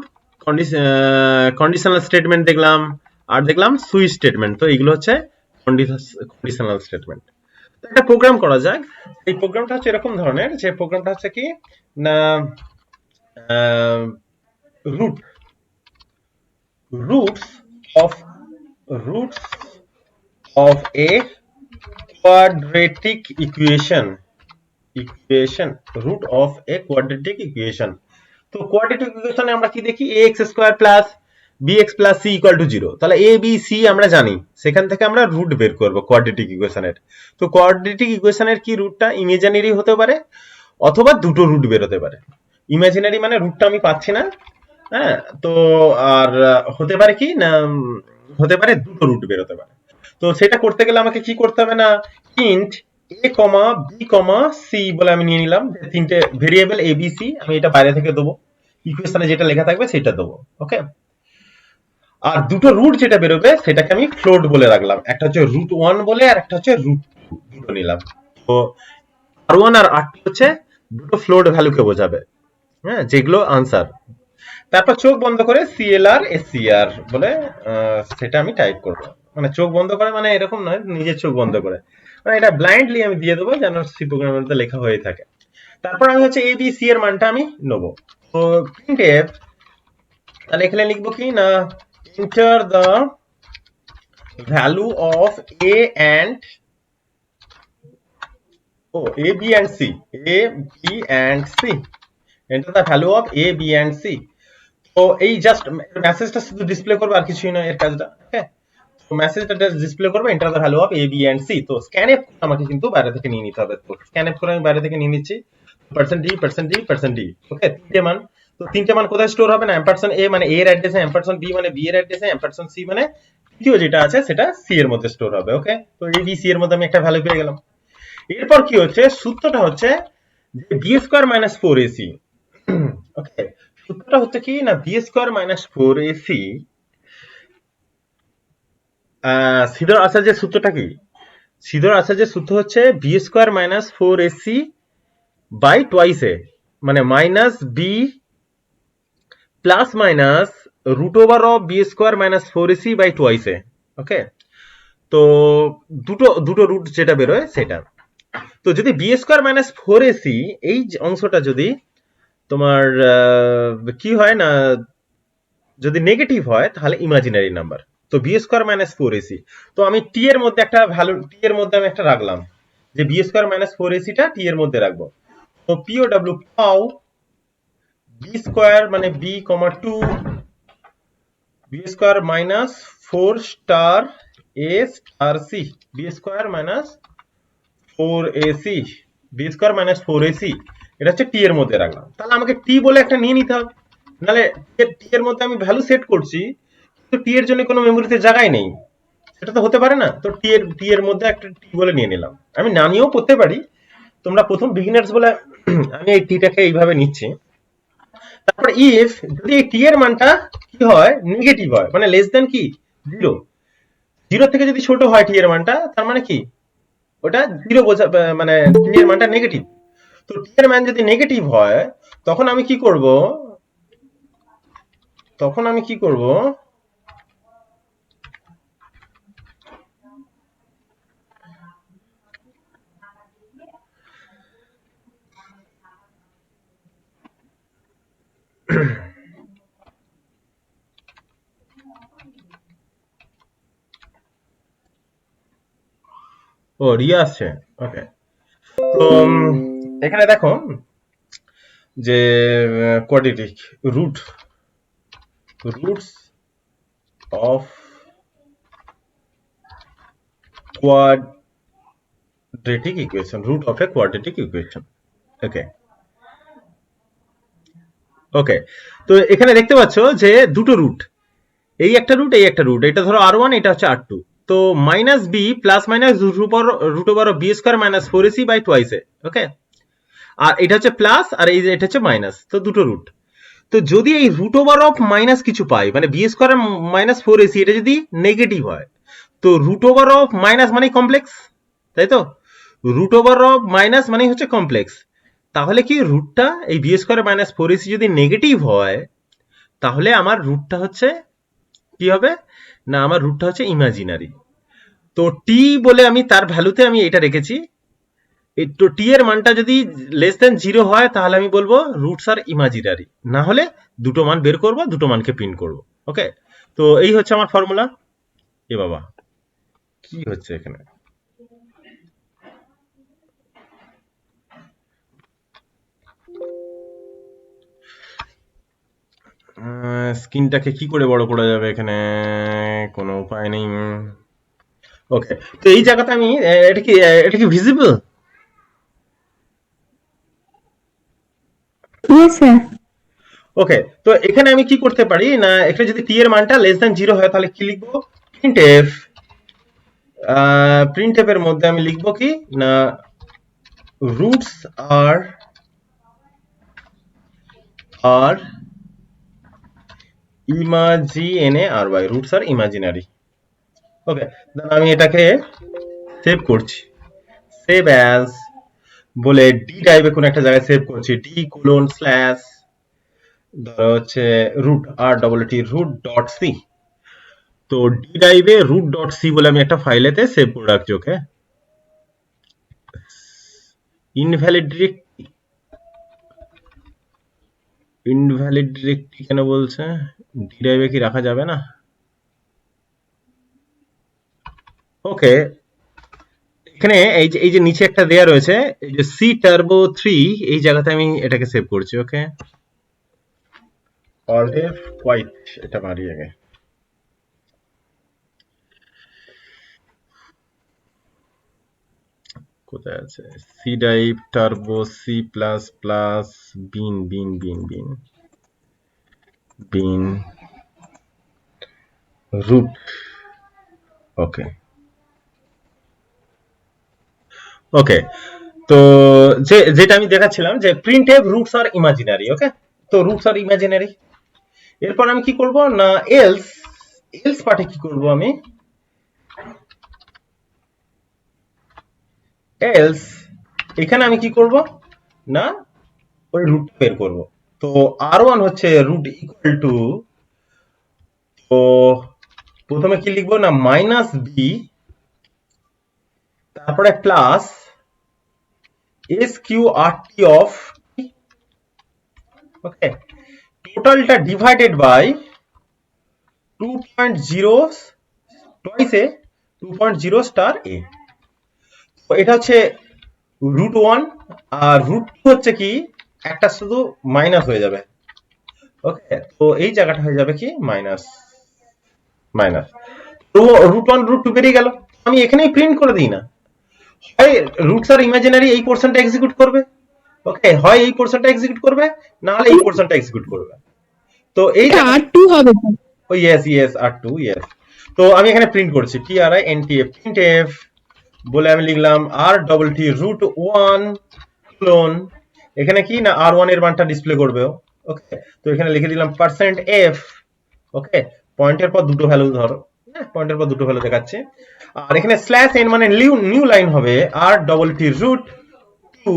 কন্ডিশনাল স্টেটমেন্ট দেখলাম, আর দেখলাম সুইচ স্টেটমেন্ট। তো এইগুলো হচ্ছে কন্ডিশনাল স্টেটমেন্ট। একটা প্রোগ্রাম করা যাক। এই প্রোগ্রামটা হচ্ছে এরকম ধরনের, যে প্রোগ্রামটা হচ্ছে কি না, root roots of roots of a quadratic root of a quadratic equation। তো কোয়াড্রেটিক ইকুয়েশনে আমরা কি দেখি, ax square plus bx plus c equal to 0। তাহলে a b c আমরা জানি, সেখান থেকে আমরা রুট বের করব কোয়াড্রেটিক ইকুয়েশনের। তো কোয়াড্রেটিক ইকুয়েশনের কি রুটটা ইমাজিনারি হতে পারে, অথবা দুটো রুট বের হতে পারে। ইমাজিনারি মানে রুটটা আমি পাচ্ছি না, হ্যাঁ, তো আর হতে পারে কি না, হতে পারে দুটো রুট বের হতে পারে। তো সেটা করতে গেলে আমাকে কি করতে হবে না, int a comma b comma c বলে আমি নিয়ে নিলাম, যে তিনটে ভেরিয়েবল a b c, আমি এটা বাইরে থেকে দেবো, ইকুয়েশনে যেটা লেখা থাকবে সেটা দেবো। ওকে, আর দুটো রুট যেটা বেরোবে সেটাকে আমি ফ্লোট বলে রাখলাম, একটা হচ্ছে √1 বলে, আর একটা হচ্ছে √2, দুটো নিলাম। তো r1 আর r2 হচ্ছে দুটো ফ্লোট ভ্যালুকে বোঝাবে, হ্যাঁ, যেগুলো আনসার। তারপর চোখ বন্ধ করে CLR SCR বলে সেটা আমি টাইপ করব, মানে চোখ বন্ধ করে মানে এরকম নয়, নিজের চোখ বন্ধ করে, মানে এটা ব্লাইন্ডলি আমি দিয়ে দেবো যেন সি প্রোগ্রামের মধ্যে লেখা হয়ে থাকে। তারপর আমি হচ্ছে ABC এর মানটা আমি নেব। তো printf, তাহলে এখানে লিখবো কি না, enter the value of a and a b and c, a b and c, enter the value of a b and c। তো এই জাস্ট মেসেজটা শুধু ডিসপ্লে করবে, আর কিছুই নয় এর কাজটা। ওকে, তো মেসেজটা জাস্ট ডিসপ্লে করবে, enter the value of A B and C. তো স্ক্যানএফ আমাকে কিন্তু বাইরে থেকে নিয়ে নিতে হবে, তো স্ক্যানএফ করে আমি বাইরে থেকে নিয়ে নিচ্ছি %d %d %d। ওকে, তিনটে মান, তো তিনটে মান কোথায় স্টোর হবে না, $a মানে a এর অ্যাড্রেসে, $b মানে b এর অ্যাড্রেসে, $c মানে তৃতীয় যেটা আছে সেটা c এর মধ্যে স্টোর হবে। ওকে, তো a b c এর মধ্যে আমি একটা ভ্যালু পেয়ে গেলাম। এরপর কি হচ্ছে, সূত্রটা হচ্ছে যে b² - 4ac। ওকে, সূত্রটা হচ্ছে কি না B square minus four AC Sridhar আচার্যের সূত্রটা কি? সিধর আচার্যের সূত্র হচ্ছে B square minus four AC by twice A, মানে minus B plus minus root over of B square minus four AC by twice A. Okay, তো দুটো দুটো রুট যেটা বেরোয় সেটা। তো যদি B square minus four AC এই অংশটা যদি তোমার কি হয় না, যদি নেগেটিভ হয় তাহলে ইমাজিনারি নাম্বার। তো B square minus four AC, তো আমি টি এর মধ্যে একটা ভ্যালু, টি এর মধ্যে আমি একটা রাখলাম যে বি স্কোয়ার মাইনাস ফোর এসিটা টি এর মধ্যে রাখবো। তো P O W pow B square মানে B comma two B square minus four star A star C, B square minus four AC, B square minus four AC, এটা হচ্ছে টি এর মধ্যে রাখলাম। তাহলে আমাকে টি বলে একটা নিয়ে নিতে হবে, নাহলে টি এর মধ্যে আমি ভ্যালু সেট করছি কিন্তু টি এর জন্য কোনো মেমোরিতে জায়গায় নেই, সেটা তো হতে পারে না। তো টি এর মধ্যে একটা টি বলে নিয়ে নিলাম, আমি নামিয়েও পড়তে পারি। তোমরা প্রথম বিগিনার্স বলে আমি এই টিটাকে এইভাবে নিচ্ছি। তারপর ইফ যদি এই টি এর মানটা কি হয়, নেগেটিভ হয়, মানে লেস দেন কি জিরো, জিরো থেকে যদি ছোট হয় টি এর মানটা, তার মানে কি ওটা জিরো বোঝা, মানে টি এর মানটা নেগেটিভ। তো টি এর মান যদি নেগেটিভ হয় তখন আমি কি করব, তখন আমি কি করব, ও রিয়া আসছে, ওকে। তো এখানে দেখো যে quadratic root, roots of quadratic equation, root of a quadratic equation. Okay okay, তো এখানে দেখতে পাচ্ছ যে দুটো রুট, এই একটা রুট এই একটা রুট, এটা ধরো আর ওয়ান, এটা হচ্ছে আর টু। তো minus B plus minus root over B square minus four AC by twice A. Okay, আর এটা হচ্ছে প্লাস আর এই যে এটা হচ্ছে মাইনাস, তো দুটো রুট। তো যদি এই রুট ওভার অফ মাইনাস কিছু পাই, মানে B square minus four AC এটা যদি নেগেটিভ হয়, তো রুট ওভার অফ মাইনাস মানে কমপ্লেক্স, তাই তো? রুট ওভার অফ মাইনাস মানে হচ্ছে কমপ্লেক্স। তাহলে কি রুটটা এই B square minus four AC যদি নেগেটিভ হয়, তাহলে আমার রুটটা হচ্ছে কি হবে না, আমার রুটটা হচ্ছে ইমাজিনারি। তো টি বলে আমি তার ভ্যালুতে আমি এটা রেখেছি। তো টি এর মানটা যদি লেস দেন জিরো হয় তাহলে আমি বলবো রুটস আর ইমাজিনারি, না হলে দুটো মান বের করবো, দুটো মানকে প্রিন্ট করবো। ওকে, তো এই হচ্ছে আমার ফর্মুলা। এ বাবা কি হচ্ছে এখানে, স্ক্রিনটাকে কি করে বড় করা যাবে, এখানে কোনো উপায় নেই। ওকে, তো এই জায়গাতে আমি এটা কি ভিজিবল? Yes, sir. ওকে, তো এখানে আমি কি করতে পারি না, এখানে যদি টি এর মানটা লেস দ্যান জিরো হয় তাহলে কি লিখবো, প্রিন্ট এফ, প্রিন্ট এফ এর মধ্যে আমি লিখবো কি না roots R R imaginary, roots are imaginary. ওকে, দেন আমি এটাকে সেভ করছি, সেভ অ্যাজ বলে ডি টাইপে কোন একটা জায়গায় সেভ করছি, ডি কোলন স্ল্যাশ ধরো হচ্ছে রুট আর double T root dot C. তো ডি ড্রাইভে রুট ডট সি বলে আমি একটা ফাইলেতে সেভ করে রাখছি। Okay, invalid directory, invalid directory কেন বলছে, ডি ড্রাইভে কি রাখা যাবে না? ওকে, এখানে এই যে নিচে একটা দেয়া রয়েছে, এই যে সি টার্বো 3, এই জায়গাতে আমি এটাকে সেভ করছি। ওকে, অল্ট এফ হোয়াইট, এটা মারি আগে। কোথায় আছে, C drive turbo C plus plus bin bin bin bin bin root. Okay okay, তো যেটা আমি দেখাচ্ছিলাম যে printf roots are imaginary. Okay, তো রুটস আর ইমাজিনারি। এরপর আমি কি করব না এলস, এলস পার্টে কি করব আমি, এলস এখানে আমি কি করব না ওই রুট বের করব। তো r1 হচ্ছে রুট ইকুয়াল টু, তো প্রথমে কি লিখবো না মাইনাস বি, তারপরে plus S Q R T of, okay, টোটালটা divided by 2.0 twice A 2.0 star A. তো এটা হচ্ছে রুট ওয়ান, আর রুট টু হচ্ছে কি একটা শুধু মাইনাস হয়ে যাবে, ওকে। তো এই জায়গাটা হয়ে যাবে কি minus minus, root one root two বেরিয়ে গেল। আমি এখানেই প্রিন্ট করে দিই না, হয় রুটস আর ইমাজিনারি এই পোর্শনটা এক্সিকিউট করবে, ওকে, হয় এই পোর্শনটা এক্সিকিউট করবে, না হলে এই পোর্শনটা এক্সিকিউট করবে। তো এই R2 হবে তো। ও ইয়েস ইয়েস R2 ইয়েস। তো আমি এখানে প্রিন্ট করছি TRINTF প্রিন্টএফ বলে আমি লিখলাম আর double T root one colon, এখানে কি না R1 এর মানটা ডিসপ্লে করবে, ওকে। তো এখানে লিখে দিলাম পার্সেন্ট এফ, ওকে, পয়েন্টের পর দুটো ভ্যালু ধরো, হ্যাঁ পয়েন্টের পর দুটো ভ্যালু দেখাচ্ছে। আর এখানে স্ল্যাশ এন মানে নিউ লাইন হবে আর ডবল টি রুট টু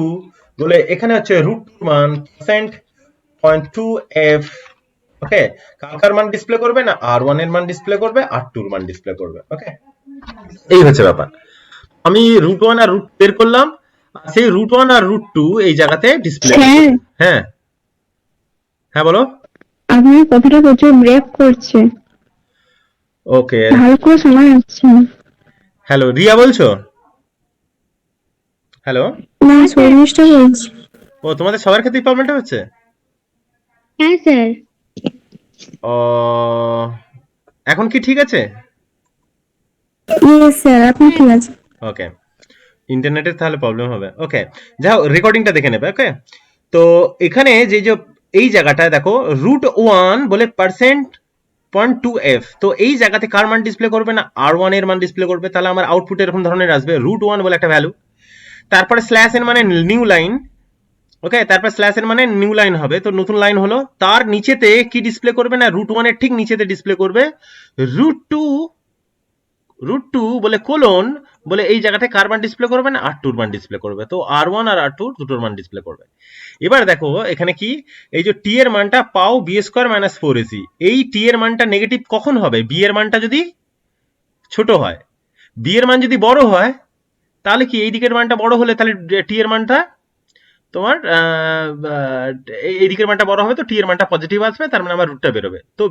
বলে এখানে হচ্ছে রুট মান পার্সেন্ট পয়েন্ট টু এফ, ওকে। কার মান ডিসপ্লে করবে না R1 এর মান ডিসপ্লে করবে, R2 এর মান ডিসপ্লে করবে, ওকে। এই হচ্ছে ব্যাপার। আমি রুট ওয়ান আর রুট বের করলাম, আর সেই রুট ওয়ান আর রুট টু এই জায়গাতে ডিসপ্লে, স্যার হ্যাঁ হ্যাঁ বলো, আপনার কথাটা প্রচুর ব্রেক করছে, ওকে। ভালো করে শোনা যাচ্ছে না। হ্যালো রিয়া বলছো? হ্যালো, না শর্মিষ্ঠা বলছি। ও তোমাদের সবার ক্ষেত্রেই প্রবলেমটা হচ্ছে? হ্যাঁ স্যার। ও এখন কি ঠিক আছে? ইয়েস স্যার, আপনি ঠিক আছে। ওকে, ইন্টারনেটের তাহলে প্রবলেম হবে, ওকে। যাও রেকর্ডিংটা দেখে নেবে, ওকে। তো এখানে যে যে এই জায়গাটায় দেখো রুট ওয়ান বলে পার্সেন্ট পয়েন্ট টু এফ, তো এই জায়গাতে কার মান ডিসপ্লে করবে না R1 এর মান ডিসপ্লে করবে, তাহলে আমার আউটপুট এরকম ধরনের আসবে রুট ওয়ান বলে একটা ভ্যালু, তারপরে স্ল্যাশ এর মানে নিউ লাইন, ওকে, তারপর স্ল্যাশ এর মানে নিউ লাইন হবে, তো নতুন লাইন হলো, তার নিচেতে কি ডিসপ্লে করবে না রুট ওয়ান এর ঠিক নিচেতে ডিসপ্লে করবে রুট টু, রুট টু বলে কোলন বলে এই জায়গাতে কার মান ডিসপ্লে করবে না R2 এর মান ডিসপ্লে করবে, তো R1 আর R2 দুটোর মান ডিসপ্লে করবে। এবার দেখো এখানে কি এই যে টি এর মানটা পাও বি স্কোয়ার মাইনাস 4ac, এই টি এর মানটা নেগেটিভ কখন হবে, বি এর মানটা যদি ছোট হয়, বি এর মান যদি বড় হয় তাহলে কি এই দিকের মানটা বড় হলে তাহলে টি এর মানটা তোমার এই দিকের মানটা বড় হবে, তো টি এর মানটা পজিটিভ আসবে, তার মানে আমার রুটটা বেরোবে। তো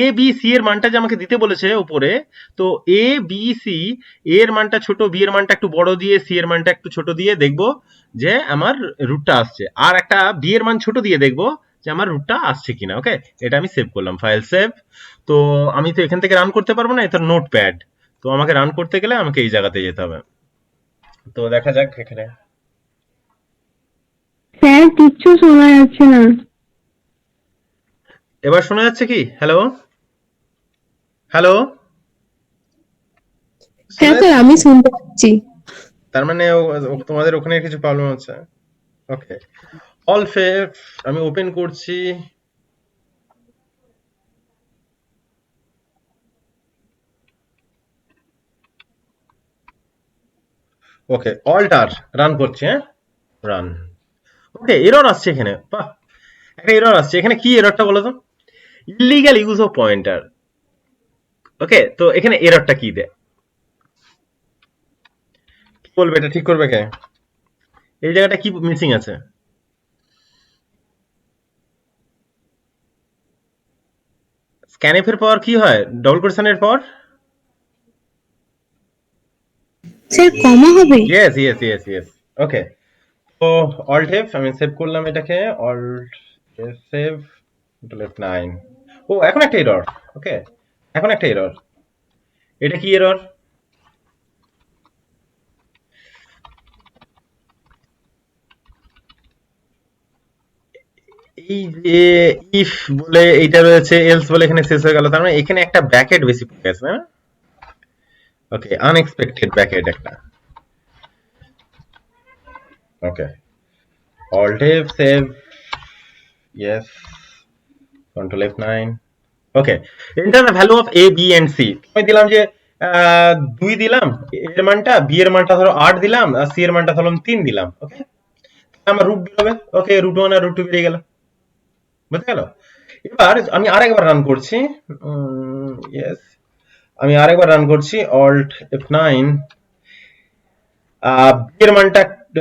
এ বি সি এর মানটা যে আমাকে দিতে বলেছে উপরে, তো এ বি সি এর মানটা ছোট, বি এর মানটা একটু বড় দিয়ে, সি এর মানটা একটু ছোট দিয়ে দেখবো যে আমার রুটটা আসছে, আর একটা বি এর মান ছোট দিয়ে দেখবো যে আমার রুটটা আসছে কিনা, ওকে। এটা আমি সেভ করলাম, ফাইল সেভ। তো আমি তো এখান থেকে রান করতে পারবো না, এটা নোটপ্যাড, তো আমাকে রান করতে গেলে আমাকে এই জায়গাতে যেতে হবে। তো দেখা যাক এখানে, স্যার কিচ্ছু শোনা যাচ্ছে না। এবার শোনা যাচ্ছে কি? হ্যালো হ্যালো, হ্যাঁ স্যার, আমি শুনতে পাচ্ছি। তার মানে তোমাদের ওখানে কিছু প্রবলেম হচ্ছে, ওকে। অল ফেভ আমি ওপেন করছি, ওকে, অল্টার রান করছি, হ্যাঁ রান, ওকে। এরর আসছে এখানে, বাহ, একটা এরর আসছে এখানে, কি এররটা বলো তো? ইলিগাল ইউজ অফ পয়েন্টার, ওকে। তো এখানে এররটা কি দেয়, কি বলবে, এটা ঠিক করবে কে? এই জায়গাটা কি মিসিং আছে? স্ক্যানএফ এর পর কি হয়, ডবল কোটেশনের পর? স্যার কমা হবে। ইয়েস ইয়েস ইয়েস ইয়েস, ওকে। তো অল্ট এফ আমি সেভ করলাম এটাকে, অল্ট সেভ, F9। ও এখন একটা এরর, ওকে, এখন একটা এরর, এটা কি এরর? এই যে ইফ বলে এইটা রয়েছে, এলস বলে এখানে শেষ হয়ে গেল, তার মানে এখানে একটা ব্র্যাকেট বেশি পড়ে গেছে না, ওকে, আনএক্সপেক্টেড ব্র্যাকেট একটা, okay. Alt F save, yes, control F9 okay enter the value of a b and c আমি দিলাম যে 2 দিলাম এর মানটা b এর মানটা ধরো 8 দিলাম আর c এর মানটা ধরলাম 3 দিলাম ওকে আমার রুট বেরোবে ওকে √1 আর √2 বেরিয়ে গেল বুঝতে গেল এবার আমি আরেকবার রান করছি ইয়েস আমি আরেকবার রান করছি অল্ট F9 b এর মানটা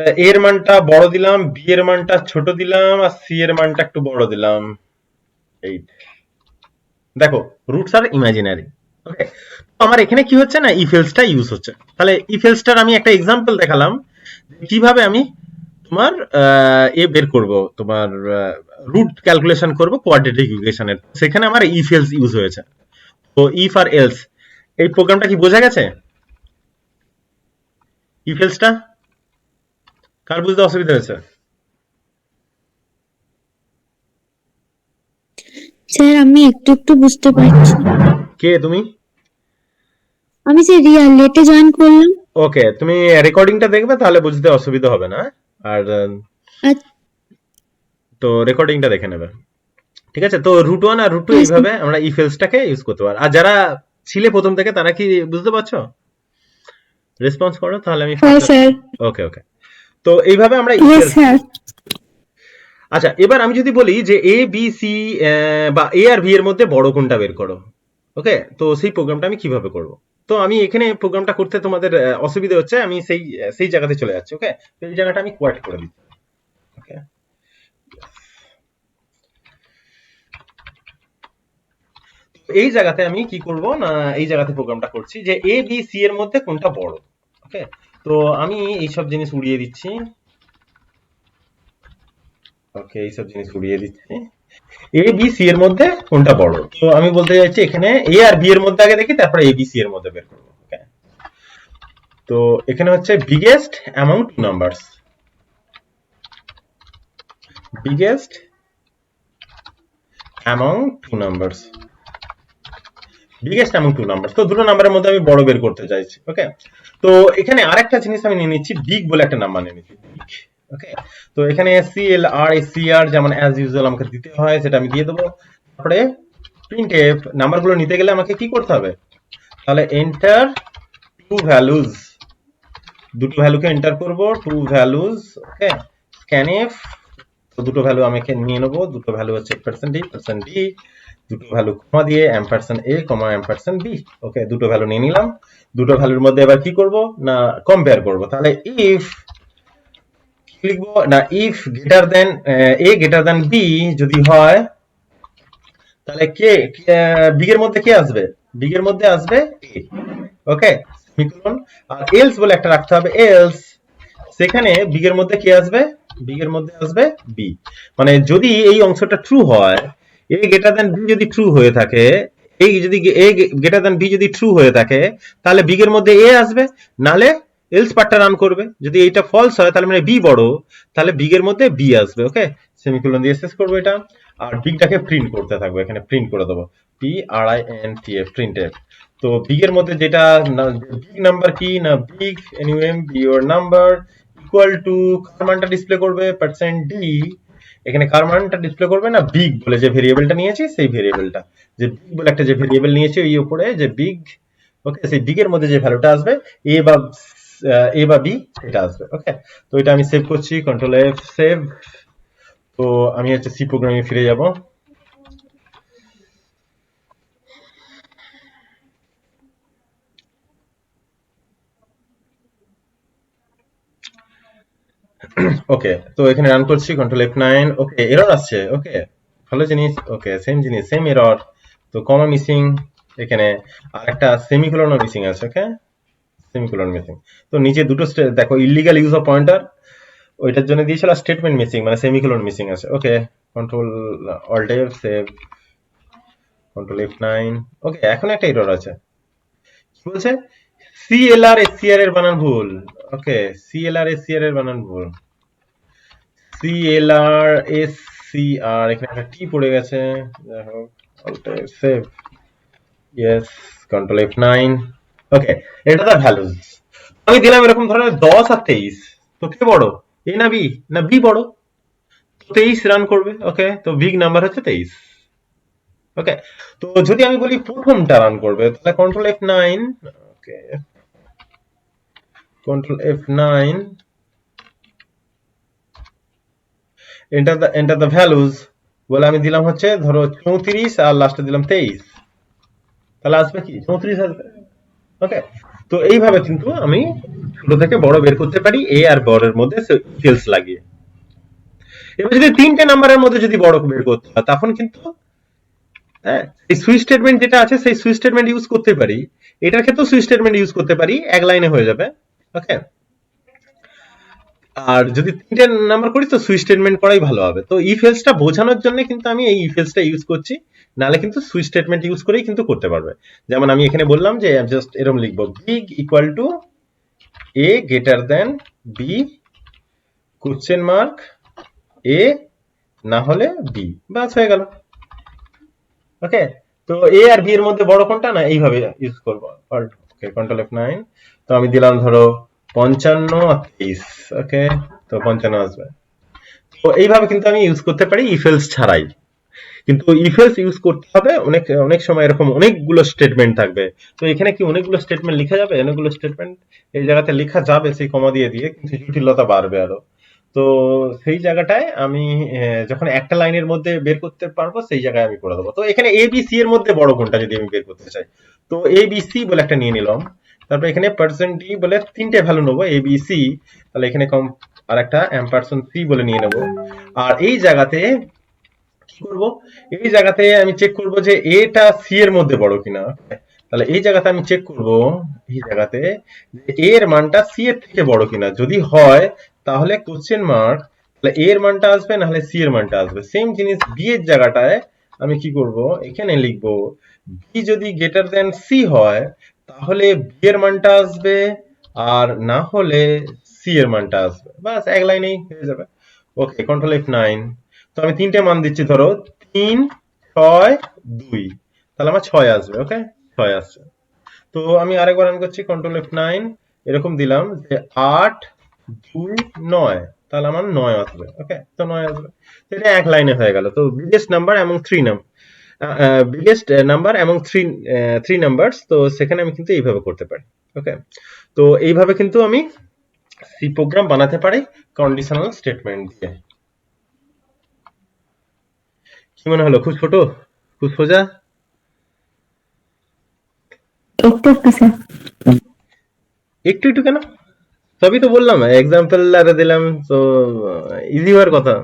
a এর মানটা বড় দিলাম b এর মানটা ছোট দিলাম আর c এর মানটা একটু বড় দিলাম 8 দেখো রুটস আর ইমাজিনারি ওকে তো আমার এখানে কি হচ্ছে না ইফ এলসটা ইউজ হচ্ছে তাহলে ইফ এলসটার আমি একটা এক্সাম্পল দেখালাম কিভাবে আমি তোমার এ বের করব তোমার রুট ক্যালকুলেশন করব কোয়াড্রেটিক ইকুয়েশনের সেখানে আমার ইফ এলস ইউজ হয়েছে তো ইফ আর এলস এই প্রোগ্রামটা কি বোঝা গেছে ইফ এলসটা কার বুঝতে অসুবিধা হয়েছে স্যার আমি একটু একটু বুঝতে পারছি। কে তুমি আমি যে রিয়াল লেটে জয়েন করলাম। ওকে তুমি রেকর্ডিংটা দেখবে তাহলে বুঝতে অসুবিধা হবে না আর আচ্ছা, তো রেকর্ডিংটা দেখে নেবে ঠিক আছে তো √1 আর √2 আচ্ছা। এইভাবে আমরা ইফ এলসটাকে ইউজ করতে পারি আর যারা ছিলে প্রথম থেকে তারা কি বুঝতে পারছো রেসপন্স করো তাহলে আমি হ্যাঁ স্যার। ওকে ওকে তো এইভাবে আমরা ইফ ইয়েস এলস স্যার। আচ্ছা এবার আমি যদি বলি যে এ বি সি বা এ আর ভি এর মধ্যে বড় কোনটা বের করো ওকে তো সেই প্রোগ্রামটা আমি কিভাবে করব তো আমি এখানে প্রোগ্রামটা করতে তোমাদের অসুবিধা হচ্ছে আমি সেই জায়গাতে চলে যাচ্ছি ওকে এই জায়গাটা আমি কোয়াট করে দিচ্ছি ওকে এই জায়গাতে আমি কি করব না এই জায়গাতে প্রোগ্রামটা করছি যে এ বি সি এর মধ্যে কোনটা বড় ওকে তো আমি এই সব জিনিস উড়িয়ে দিচ্ছি ওকে এই সব জিনিস উড়িয়ে দিচ্ছি এ বি সি এর মধ্যে কোনটা বড় তো আমি বলতে চাইছি এখানে এ আর বি এর মধ্যে আগে দেখি তারপরে এ বি সি এর মধ্যে বের করব ওকে তো এখানে হচ্ছে biggest amount two numbers biggest amount two numbers biggest amount two numbers তো দুটো নাম্বারের মধ্যে আমি বড় বের করতে চাইছি ওকে তো এখানে আরেকটা জিনিস আমি নিয়ে নিচ্ছি বিগ বলে একটা নাম্বার নিয়ে নিচ্ছি ওকে তো এখানে সিএল আর এসসিআর যেমন অ্যাজ ইউজুয়াল আমাকে দিতে হয় সেটা আমি দিয়ে দেবো তারপরে প্রিন্টএফ নাম্বারগুলো নিতে গেলে আমাকে কি করতে হবে তাহলে এন্টার টু ভ্যালুজ দুটো ভ্যালুকে এন্টার করব টু ভ্যালুজ ওকে স্ক্যানএফ তো দুটো ভ্যালু আমাকে নিয়ে নেব দুটো ভ্যালু হচ্ছে %d দুটো ভ্যালু কমা দিয়ে $a, $b ওকে দুটো ভ্যালু নিয়ে নিলাম দুটো ভ্যালুর মধ্যে এবার কি করব না কম্পেয়ার করব তাহলে ইফ লিখবো না if greater than a greater than b যদি হয় তাহলে কে বিগ এর মধ্যে কে আসবে বিগ এর মধ্যে আসবে a ওকে সেমিকোলন আর এলস বলে একটা রাখতে হবে এলস সেখানে বিগ এর মধ্যে কে আসবে বিগ এর মধ্যে আসবে b মানে যদি এই অংশটা ট্রু হয় a গ্রেটার দেন b যদি ট্রু হয়ে থাকে এই যদি a গ্রেটার দেন b যদি ট্রু হয়ে থাকে তাহলে বিগ এর মধ্যে a আসবে নালে এলস পার্টটা রান করবে যদি এইটা ফলস হয় তাহলে মানে b বড় তাহলে বিগ এর মধ্যে b আসবে ওকে সেমিকোলন দিয়ে শেষ করব এটা আর বিগটাকে প্রিন্ট করতে থাকবো এখানে প্রিন্ট করে দেবো printf প্রিন্টএফ তো বিগ এর মধ্যে যেটা বিগ নাম্বার কি না big anyway your number equal to কার মানটা ডিসপ্লে করবে %d এখানে কার মানটা ডিসপ্লে করবে না বিগ বলে যে ভেরিয়েবলটা নিয়েছি সেই ভেরিয়েবলটা যে বিগ বলে একটা যে ভেরিয়েবল নিয়েছি ওই উপরে যে বিগ ওকে সেই বিগ এর মধ্যে যে ভ্যালুটা আসবে এ বা বি এটা আসবে ওকে তো এটা আমি সেভ করছি কন্ট্রোল এফ সেভ তো আমি হচ্ছে সি প্রোগ্রামে ফিরে যাব ওকে তো এখানে রান করছি কন্ট্রোল F9 ওকে এরর আসছে ওকে ভালো জিনিস ওকে সেম জিনিস সেম এরর তো কমা মিসিং এখানে আরেকটা সেমিকোলন মিসিং আছে ওকে সেমিকোলন মিসিং তো নিচে দুটো দেখো ইলিগাল ইউজ অফ পয়েন্টার ওইটার জন্য দিয়েছিল স্টেটমেন্ট মিসিং মানে সেমিকোলন মিসিং আছে okay control alt F save control F9 okay এখন একটা এরর আছে কি বলছে সিএলআর এসসিআর এর বানান ভুল ওকে সিএলআর এসসিআর এর বানান ভুল সিএলআর এসসিআর এখানে একটা টি পড়ে গেছে যাই হোক alt F save yes control F9 okay এটা দা ভ্যালুজ আমি দিলাম এরকম ধরনের 10 আর 23 তো কে বড় এ না বি বড় 23 রান করবে ওকে তো বিগ নাম্বার হচ্ছে 23 ওকে, তো যদি আমি বলি প্রথমটা রান করবে তাহলে control F9, okay control F9, enter the values বলে আমি দিলাম হচ্ছে ধরো 34 আর লাস্টে দিলাম 23, তাহলে আসবে কি 34 আসবে। ওকে, তো এইভাবে কিন্তু আমি ছোট থেকে বড় বের করতে পারি এ আর বড়ের মধ্যে সেলস লাগিয়ে। এবার যদি তিনটে নাম্বারের মধ্যে যদি বড় বের করতে হয় তখন কিন্তু হ্যাঁ এই সুইচ স্টেটমেন্ট যেটা আছে সেই সুইচ স্টেটমেন্ট ইউজ করতে পারি, এটার ক্ষেত্রেও সুইচ স্টেটমেন্ট ইউজ করতে পারি, এক লাইনে হয়ে যাবে। ওকে, আর যদি তিনটে নাম্বার করি তো সুইচ স্টেটমেন্ট করাই ভালো হবে। তো ইফ এলসটা বোঝানোর জন্য কিন্তু আমি এই ইফ এলসটা ইউজ করছি, নালে কিন্তু সুইচ স্টেটমেন্ট ইউজ করেই কিন্তু করতে পারবে। যেমন আমি এখানে বললাম যে জাস্ট এরকম লিখবো big equal to A greater then B question mark A না হলে বি, বাস হয়ে গেল। ওকে, তো এ আর বি এর মধ্যে বড় কোনটা না এইভাবে ইউজ করবো। ওকে, কন্ট্রোল F9, তো আমি দিলাম ধরো 55 আর 23। ওকে, তো 55 আসবে। তো এইভাবে কিন্তু আমি ইউজ করতে পারি ইফ এলস ছাড়াই। কিন্তু ইফ এলস ইউজ করতে হবে অনেক অনেক সময় এরকম অনেকগুলো স্টেটমেন্ট থাকবে। তো এখানে কি অনেকগুলো স্টেটমেন্ট লেখা যাবে? অনেকগুলো স্টেটমেন্ট এই জায়গাতে লেখা যাবে সেই কমা দিয়ে দিয়ে, কিন্তু জটিলতা বাড়বে আরো। তো সেই জায়গাটায় আমি যখন একটা লাইনের মধ্যে বের করতে পারবো সেই জায়গায় আমি করে দেবো। তো এখানে এ বি সি এর মধ্যে বড় কোনটা যদি আমি বের করতে চাই, তো এ বি সি বলে একটা নিয়ে নিলাম। তারপর এখানে পার্সেন্ট ডি বলে তিনটে ভ্যালু নেবো এ বি সি, তাহলে এখানে কম আর একটা এম্পারসেন্ট সি বলে নিয়ে নেবো। আর এই জায়গাতে কি করব, এই জায়গাতে আমি চেক করব যে এটা সি এর মধ্যে বড় কিনা। তাহলে এই জায়গাতে আমি চেক করব, এই জায়গাতে যে এ এর মানটা সি এর থেকে বড় কিনা, যদি হয় তাহলে কোশ্চেন মার্ক, তাহলে এ এর মানটা আসবে না হলে সি এর মানটা আসবে। সেম জিনিস বি এর জায়গাটায় আমি কি করব, এখানে লিখব বি যদি গ্রেটার দেন সি হয় তাহলে বি এর মানটা আসবে, আর না হলে সি এর মানটা আসবে, বাস এক লাইনেই হয়ে যাবে। ওকে, কন্ট্রোল F9, তো আমি তিনটে মান দিচ্ছি ধরো 3 6 2, তাহলে আমার 6 আসবে। ওকে, 6 আসছে। তো আমি আরেকবার রান করছি কন্ট্রোল F9, এরকম দিলাম যে 8 2 9, তাহলে আমার 9 আসবে। ওকে, তো 9 আসবে। তো এটা এক লাইনে হয়ে গেল। তো বিগেস্ট নাম্বার এবং বিগেস্ট নাম্বার এবং থ্রি নাম্বারস, তো সেখানে আমি কিন্তু এইভাবে করতে পারি। ওকে, তো এইভাবে কিন্তু আমি সি প্রোগ্রাম বানাতে পারি কন্ডিশনাল স্টেটমেন্ট দিয়ে। কি মনে হলো, খুব ছোট, খুব সোজা? একটু একটু স্যার। একটু একটু কেন, সবই তো বললাম, এক্সাম্পল আরে দিলাম, তো ইজি হওয়ার কথা।